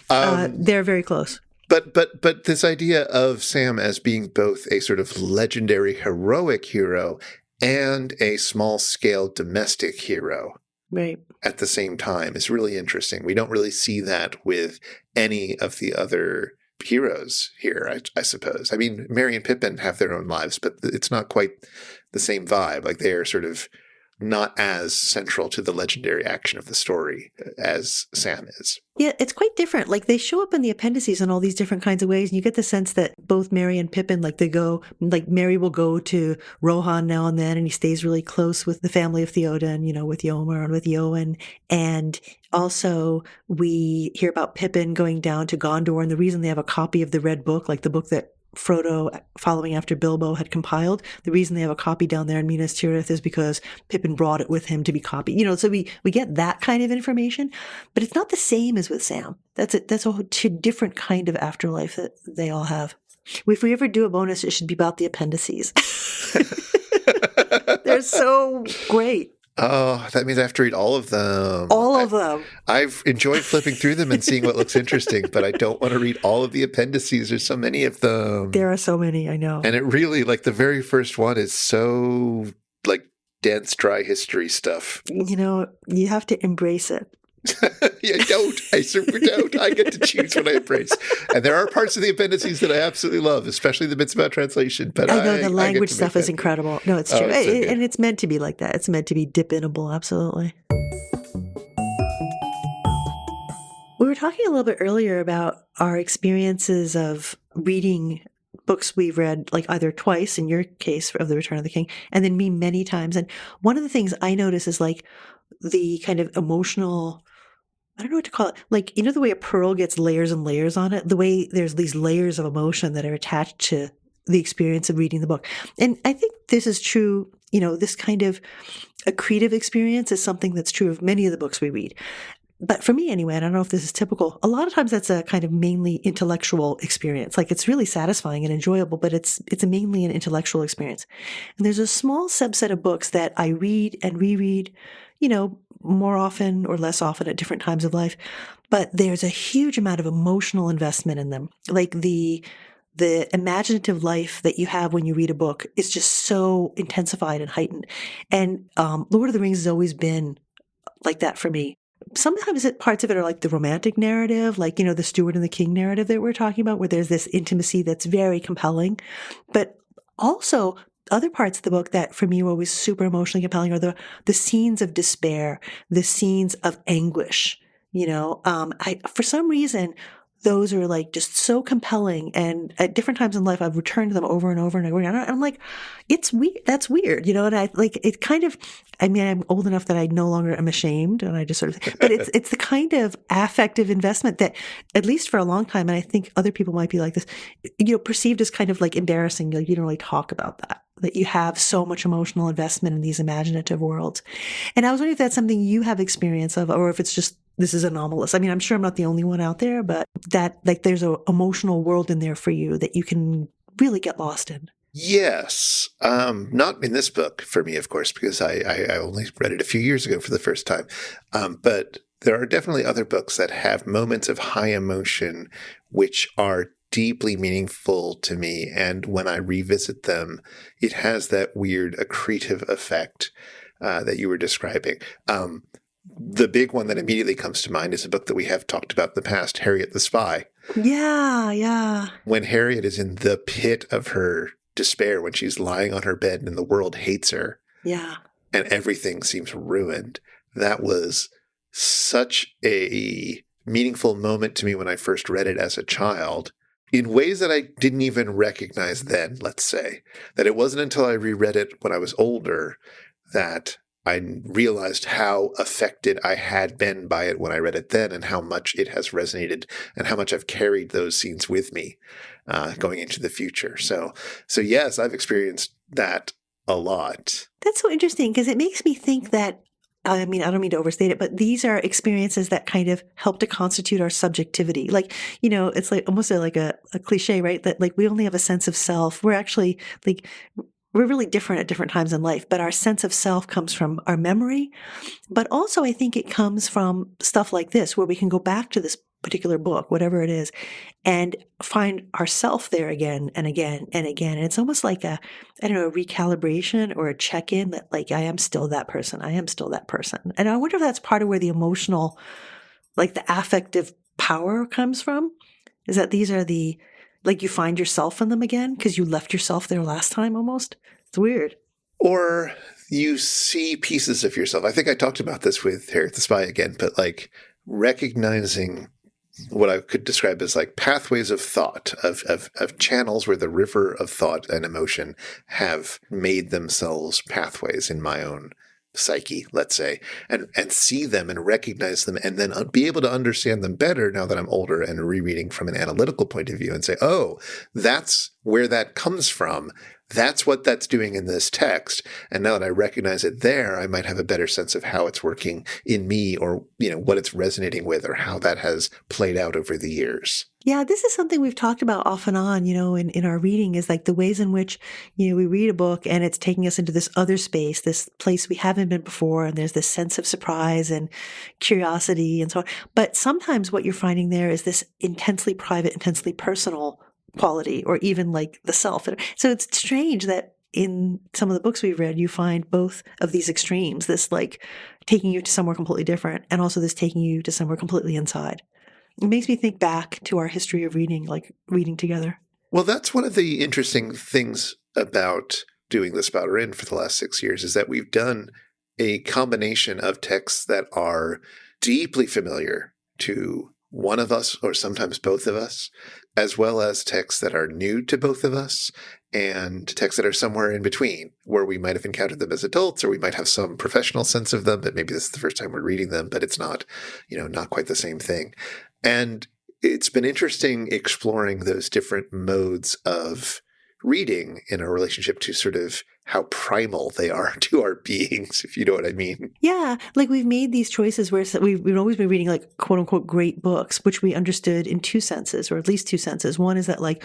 They're very close. But this idea of Sam as being both a sort of legendary heroic hero and a small-scale domestic hero right at the same time is really interesting. We don't really see that with any of the other heroes here, I suppose. I mean, Merry and Pippin have their own lives, but it's not quite the same vibe. Like they are sort of not as central to the legendary action of the story as Sam is. Yeah, it's quite different. Like they show up in the appendices in all these different kinds of ways. And you get the sense that both Merry and Pippin, like Merry will go to Rohan now and then, and he stays really close with the family of Theoden, with Eomer and with Éowyn. And also we hear about Pippin going down to Gondor. And the reason they have a copy of the Red Book, like the book that Frodo, following after Bilbo, had compiled. The reason they have a copy down there in Minas Tirith is because Pippin brought it with him to be copied. So we get that kind of information, but it's not the same as with Sam. That's a different kind of afterlife that they all have. If we ever do a bonus, it should be about the appendices. They're so great. Oh, that means I have to read all of them. All of them. I've enjoyed flipping through them and seeing what looks interesting, but I don't want to read all of the appendices. There's so many of them. There are so many, I know. And it really, like the very first one is so like dense, dry history stuff. You have to embrace it. Yeah, I super don't. I get to choose what I embrace. And there are parts of the appendices that I absolutely love, especially the bits about translation. But I know the language stuff is incredible. No, it's true. It's so and it's meant to be like that. It's meant to be dip-inable, absolutely. We were talking a little bit earlier about our experiences of reading books we've read, like either twice, in your case, of The Return of the King, and then me many times. And one of the things I notice is like the kind of emotional, I don't know what to call it. Like, the way a pearl gets layers and layers on it, the way there's these layers of emotion that are attached to the experience of reading the book. And I think this is true, this kind of accretive experience is something that's true of many of the books we read. But for me anyway, and I don't know if this is typical, a lot of times that's a kind of mainly intellectual experience. Like it's really satisfying and enjoyable, but it's mainly an intellectual experience. And there's a small subset of books that I read and reread, more often or less often at different times of life. But there's a huge amount of emotional investment in them. Like the imaginative life that you have when you read a book is just so intensified and heightened. And Lord of the Rings has always been like that for me. Sometimes parts of it are like the romantic narrative, like, the Steward and the King narrative that we're talking about, where there's this intimacy that's very compelling. But also other parts of the book that for me were always super emotionally compelling are the scenes of despair, the scenes of anguish. For some reason, those are like just so compelling. And at different times in life, I've returned to them over and over and over again. And I'm like, it's weird. That's weird. And I like it kind of, I'm old enough that I no longer am ashamed. And I just sort of, but it's the kind of affective investment that, at least for a long time, and I think other people might be like this, perceived as kind of like embarrassing. Like you don't really talk about that you have so much emotional investment in these imaginative worlds. And I was wondering if that's something you have experience of, or if it's just, this is anomalous. I'm sure I'm not the only one out there, but that like there's an emotional world in there for you that you can really get lost in. Yes. Not in this book for me, of course, because I only read it a few years ago for the first time. But there are definitely other books that have moments of high emotion, which are deeply meaningful to me. And when I revisit them, it has that weird accretive effect that you were describing. The big one that immediately comes to mind is a book that we have talked about in the past, Harriet the Spy. Yeah, yeah. When Harriet is in the pit of her despair, when she's lying on her bed and the world hates her. Yeah. And everything seems ruined. That was such a meaningful moment to me when I first read it as a child, in ways that I didn't even recognize then, let's say. That it wasn't until I reread it when I was older that I realized how affected I had been by it when I read it then, and how much it has resonated, and how much I've carried those scenes with me going into the future. So yes, I've experienced that a lot. That's so interesting because it makes me think that, I mean, I don't mean to overstate it, but these are experiences that kind of help to constitute our subjectivity. Like, it's like almost like a cliche, right? That like we only have a sense of self. We're actually like, we're really different at different times in life, but our sense of self comes from our memory. But also I think it comes from stuff like this, where we can go back to this particular book, whatever it is, and find ourself there again and again and again. And it's almost like a recalibration or a check-in that like, I am still that person. I am still that person. And I wonder if that's part of where the emotional, like the affective power comes from, is that these are like you find yourself in them again because you left yourself there last time almost. It's weird. Or you see pieces of yourself. I think I talked about this with Harriet the Spy again, but like recognizing what I could describe as like pathways of thought, of channels where the river of thought and emotion have made themselves pathways in my own psyche, let's say, and see them and recognize them, and then be able to understand them better now that I'm older and rereading from an analytical point of view and say, oh, that's where that comes from. That's what that's doing in this text. And now that I recognize it there, I might have a better sense of how it's working in me, or, what it's resonating with, or how that has played out over the years. Yeah, this is something we've talked about off and on, in our reading, is like the ways in which, we read a book and it's taking us into this other space, this place we haven't been before. And there's this sense of surprise and curiosity and so on. But sometimes what you're finding there is this intensely private, intensely personal quality, or even like the self. So it's strange that in some of the books we've read, you find both of these extremes, this like taking you to somewhere completely different, and also this taking you to somewhere completely inside. It makes me think back to our history of reading, like reading together. Well, that's one of the interesting things about doing the Spouter-Inn for the last 6 years, is that we've done a combination of texts that are deeply familiar to one of us, or sometimes both of us, as well as texts that are new to both of us, and texts that are somewhere in between, where we might have encountered them as adults, or we might have some professional sense of them, but maybe this is the first time we're reading them, but it's not, not quite the same thing. And it's been interesting exploring those different modes of reading in our relationship to sort of how primal they are to our beings, if you know what I mean. Yeah. Like we've made these choices where we've always been reading like quote unquote great books, which we understood in two senses, or at least two senses. One is that like,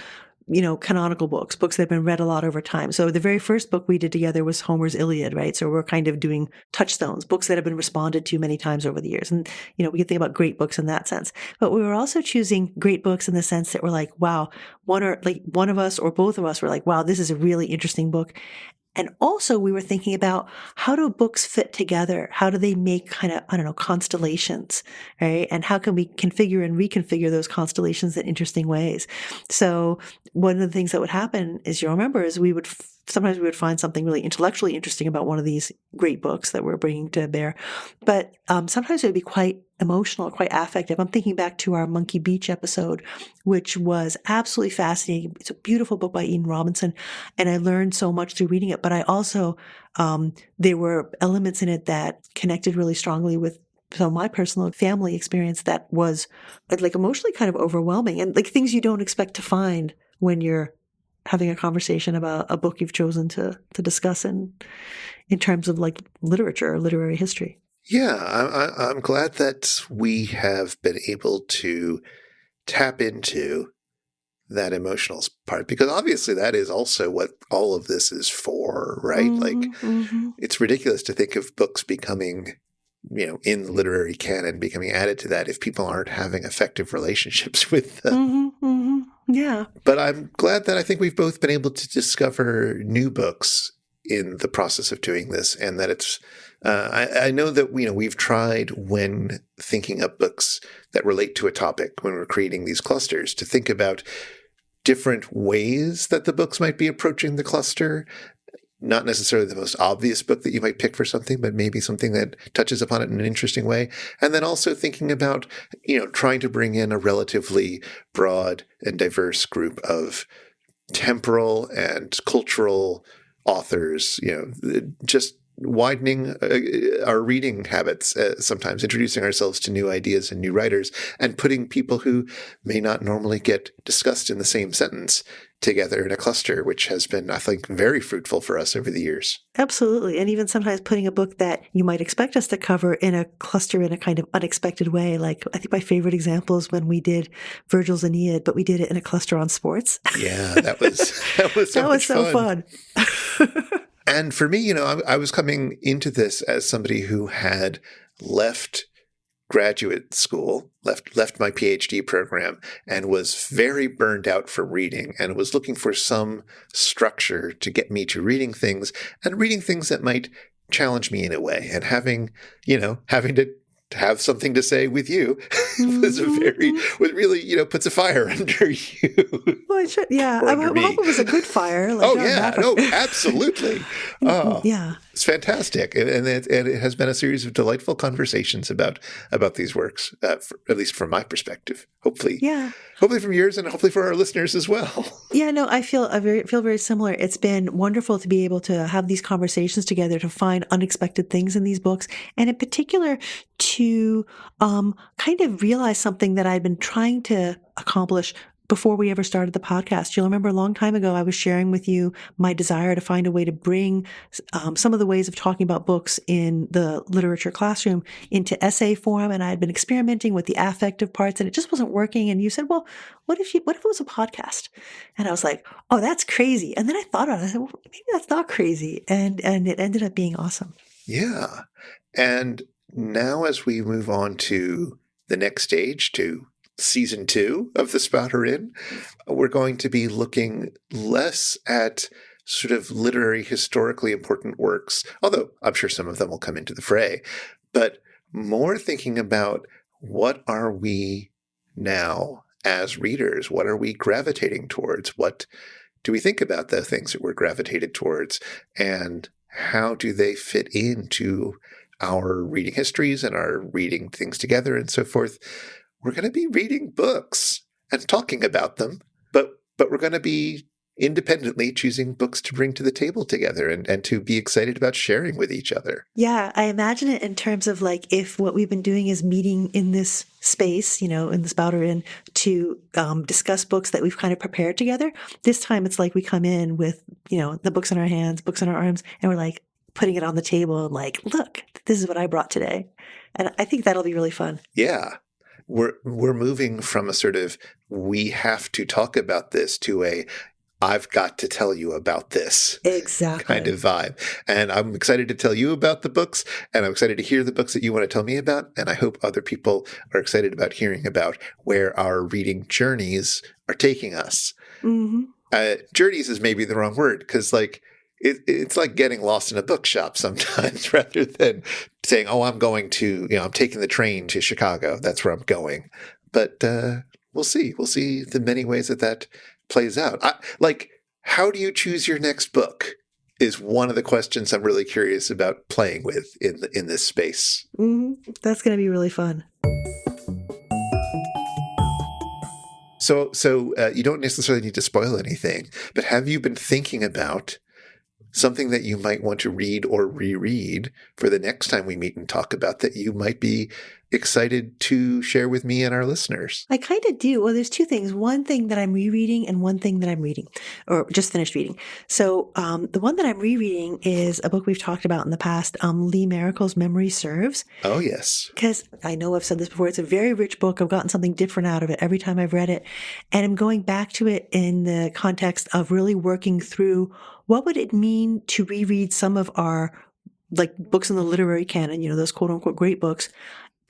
canonical books that have been read a lot over time. So the very first book we did together was Homer's Iliad, right? So we're kind of doing touchstones, books that have been responded to many times over the years. And, we can think about great books in that sense. But we were also choosing great books in the sense that we're like, wow, one of us or both of us were like, wow, this is a really interesting book. And also we were thinking about, how do books fit together? How do they make kind of, constellations, right? And how can we configure and reconfigure those constellations in interesting ways? So one of the things that would happen, as you'll remember, is sometimes we would find something really intellectually interesting about one of these great books that we're bringing to bear. But sometimes it would be quite emotional, quite affective. I'm thinking back to our Monkey Beach episode, which was absolutely fascinating. It's a beautiful book by Ian Robinson, and I learned so much through reading it. But I also, there were elements in it that connected really strongly with some of my personal family experience that was like emotionally kind of overwhelming, and like things you don't expect to find when you're having a conversation about a book you've chosen to discuss in terms of like literature or literary history. Yeah, I'm glad that we have been able to tap into that emotional part, because obviously that is also what all of this is for, right? It's ridiculous to think of books becoming, in the literary canon, becoming added to that if people aren't having effective relationships with them. Yeah. But I'm glad that I think we've both been able to discover new books in the process of doing this, and that it's. I know that we've tried when thinking up books that relate to a topic when we're creating these clusters to think about different ways that the books might be approaching the cluster. Not necessarily the most obvious book that you might pick for something, but maybe something that touches upon it in an interesting way. And then also thinking about, trying to bring in a relatively broad and diverse group of temporal and cultural authors, just widening our reading habits, sometimes introducing ourselves to new ideas and new writers, and putting people who may not normally get discussed in the same sentence together in a cluster, which has been, I think, very fruitful for us over the years. Absolutely. And even sometimes putting a book that you might expect us to cover in a cluster in a kind of unexpected way. Like, I think my favorite example is when we did Virgil's Aeneid, but we did it in a cluster on sports. Yeah, that was so fun. And for me, I was coming into this as somebody who had left graduate school, left my PhD program, and was very burned out from reading, and was looking for some structure to get me to reading things that might challenge me in a way. And having to have something to say with you really puts a fire under you. Well, it should, yeah. I hope it was a good fire. Absolutely. Yeah. It's fantastic, and it has been a series of delightful conversations about these works, at least from my perspective. Hopefully from yours, and hopefully for our listeners as well. Yeah, no, I feel very similar. It's been wonderful to be able to have these conversations together, to find unexpected things in these books, and in particular to kind of realize something that I'd been trying to accomplish before we ever started the podcast. You'll remember a long time ago, I was sharing with you my desire to find a way to bring some of the ways of talking about books in the literature classroom into essay form. And I had been experimenting with the affective parts, and it just wasn't working. And you said, well, what if it was a podcast? And I was like, oh, that's crazy. And then I thought about it. I said, well, maybe that's not crazy. And it ended up being awesome. Yeah. And now as we move on to the next stage, to Season 2 of the Spouter-Inn, we're going to be looking less at sort of literary, historically important works, although I'm sure some of them will come into the fray, but more thinking about what are we now as readers? What are we gravitating towards? What do we think about the things that we're gravitated towards? And how do they fit into our reading histories and our reading things together and so forth? We're going to be reading books and talking about them, but we're going to be independently choosing books to bring to the table together and to be excited about sharing with each other. Yeah, I imagine it in terms of like if what we've been doing is meeting in this space, in the Spouter-Inn to discuss books that we've kind of prepared together. This time it's like we come in with, the books in our hands, books in our arms, and we're like putting it on the table and like, look, this is what I brought today. And I think that'll be really fun. Yeah. We're moving from a sort of we have to talk about this to a I've got to tell you about this kind of vibe. And I'm excited to tell you about the books, and I'm excited to hear the books that you want to tell me about. And I hope other people are excited about hearing about where our reading journeys are taking us. Mm-hmm. Journeys is maybe the wrong word, because it's like getting lost in a bookshop sometimes rather than saying, oh, I'm going to, I'm taking the train to Chicago. That's where I'm going. But we'll see. We'll see the many ways that plays out. How do you choose your next book is one of the questions I'm really curious about playing with in this space. Mm-hmm. That's going to be really fun. So you don't necessarily need to spoil anything, but have you been thinking about something that you might want to read or reread for the next time we meet and talk about that you might be excited to share with me and our listeners? I kind of do. Well, there's two things. One thing that I'm rereading and one thing that I'm reading or just finished reading. So the one that I'm rereading is a book we've talked about in the past, Lee Maricle's Memory Serves. Oh, yes. Because I know I've said this before. It's a very rich book. I've gotten something different out of it every time I've read it. And I'm going back to it in the context of really working through what would it mean to reread some of our books in the literary canon, those quote unquote great books,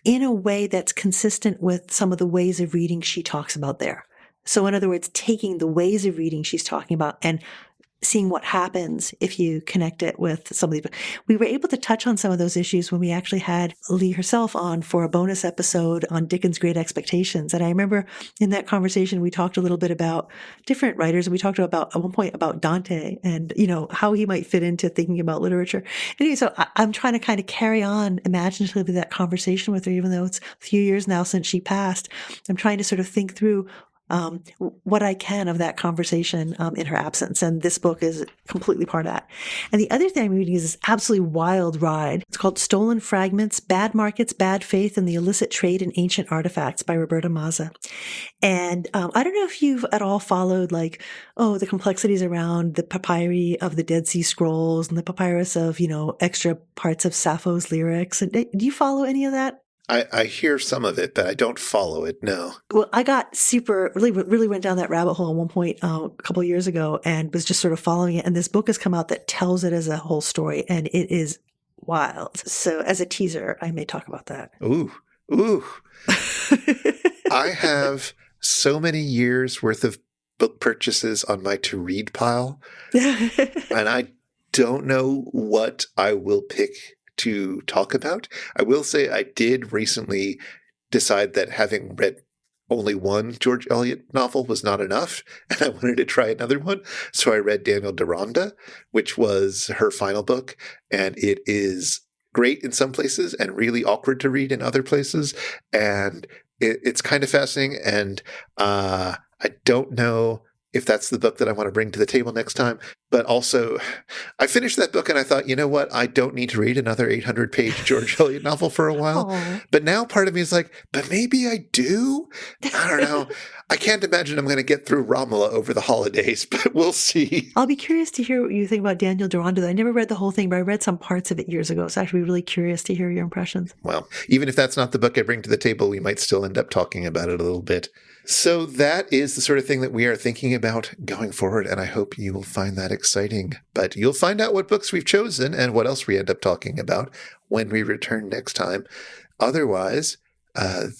in a way that's consistent with some of the ways of reading she talks about there. So in other words, taking the ways of reading she's talking about and seeing what happens if you connect it with some of these. We were able to touch on some of those issues when we actually had Lee herself on for a bonus episode on Dickens' Great Expectations. And I remember in that conversation, we talked a little bit about different writers. And we talked about, at one point, about Dante and, how he might fit into thinking about literature. Anyway, so I'm trying to kind of carry on imaginatively that conversation with her, even though it's a few years now since she passed. I'm trying to sort of think through what I can of that conversation in her absence. And this book is completely part of that. And the other thing I'm reading is this absolutely wild ride. It's called Stolen Fragments, Bad Markets, Bad Faith, and the Illicit Trade in Ancient Artifacts by Roberta Mazza. And I don't know if you've at all followed the complexities around the papyri of the Dead Sea Scrolls and the papyrus of, extra parts of Sappho's lyrics. And do you follow any of that? I hear some of it, but I don't follow it, no. Well, I got really went down that rabbit hole at one point a couple of years ago and was just sort of following it. And this book has come out that tells it as a whole story, and it is wild. So as a teaser, I may talk about that. Ooh. I have so many years worth of book purchases on my to-read pile, and I don't know what I will pick to talk about. I will say I did recently decide that having read only one George Eliot novel was not enough, and I wanted to try another one. So I read Daniel Deronda, which was her final book, and it is great in some places and really awkward to read in other places. And it's kind of fascinating, and I don't know if that's the book that I want to bring to the table next time. But also, I finished that book and I thought, you know what? I don't need to read another 800-page George Eliot novel for a while. Aww. But now part of me is like, but maybe I do? I don't know. I can't imagine I'm going to get through Romola over the holidays, but we'll see. I'll be curious to hear what you think about Daniel Deronda. I never read the whole thing, but I read some parts of it years ago. So I'd actually be really curious to hear your impressions. Well, even if that's not the book I bring to the table, we might still end up talking about it a little bit. So that is the sort of thing that we are thinking about going forward, and I hope you will find that exciting. But you'll find out what books we've chosen and what else we end up talking about when we return next time. Otherwise,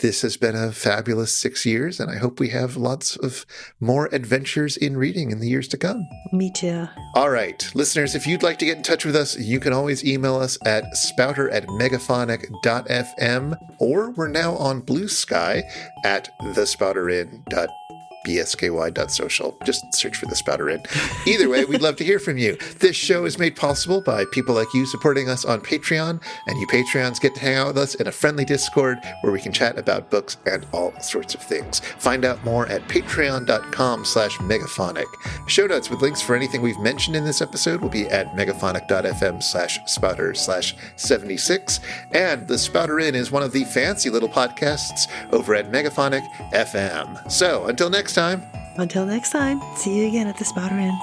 this has been a fabulous 6 years, and I hope we have lots of more adventures in reading in the years to come. Me too. All right, listeners, if you'd like to get in touch with us, you can always email us at spouter@megaphonic.fm, or we're now on Blue Sky at thespouter-inn.bsky.social. Just search for the Spouter-Inn. Either way, we'd love to hear from you. This show is made possible by people like you supporting us on Patreon, and you Patreons get to hang out with us in a friendly Discord where we can chat about books and all sorts of things. Find out more at patreon.com/megaphonic. Show notes with links for anything we've mentioned in this episode will be at megaphonic.fm/spouter/76. And the Spouter-Inn is one of the fancy little podcasts over at Megaphonic FM. So until next time. Until next time, see you again at the Spouter-Inn.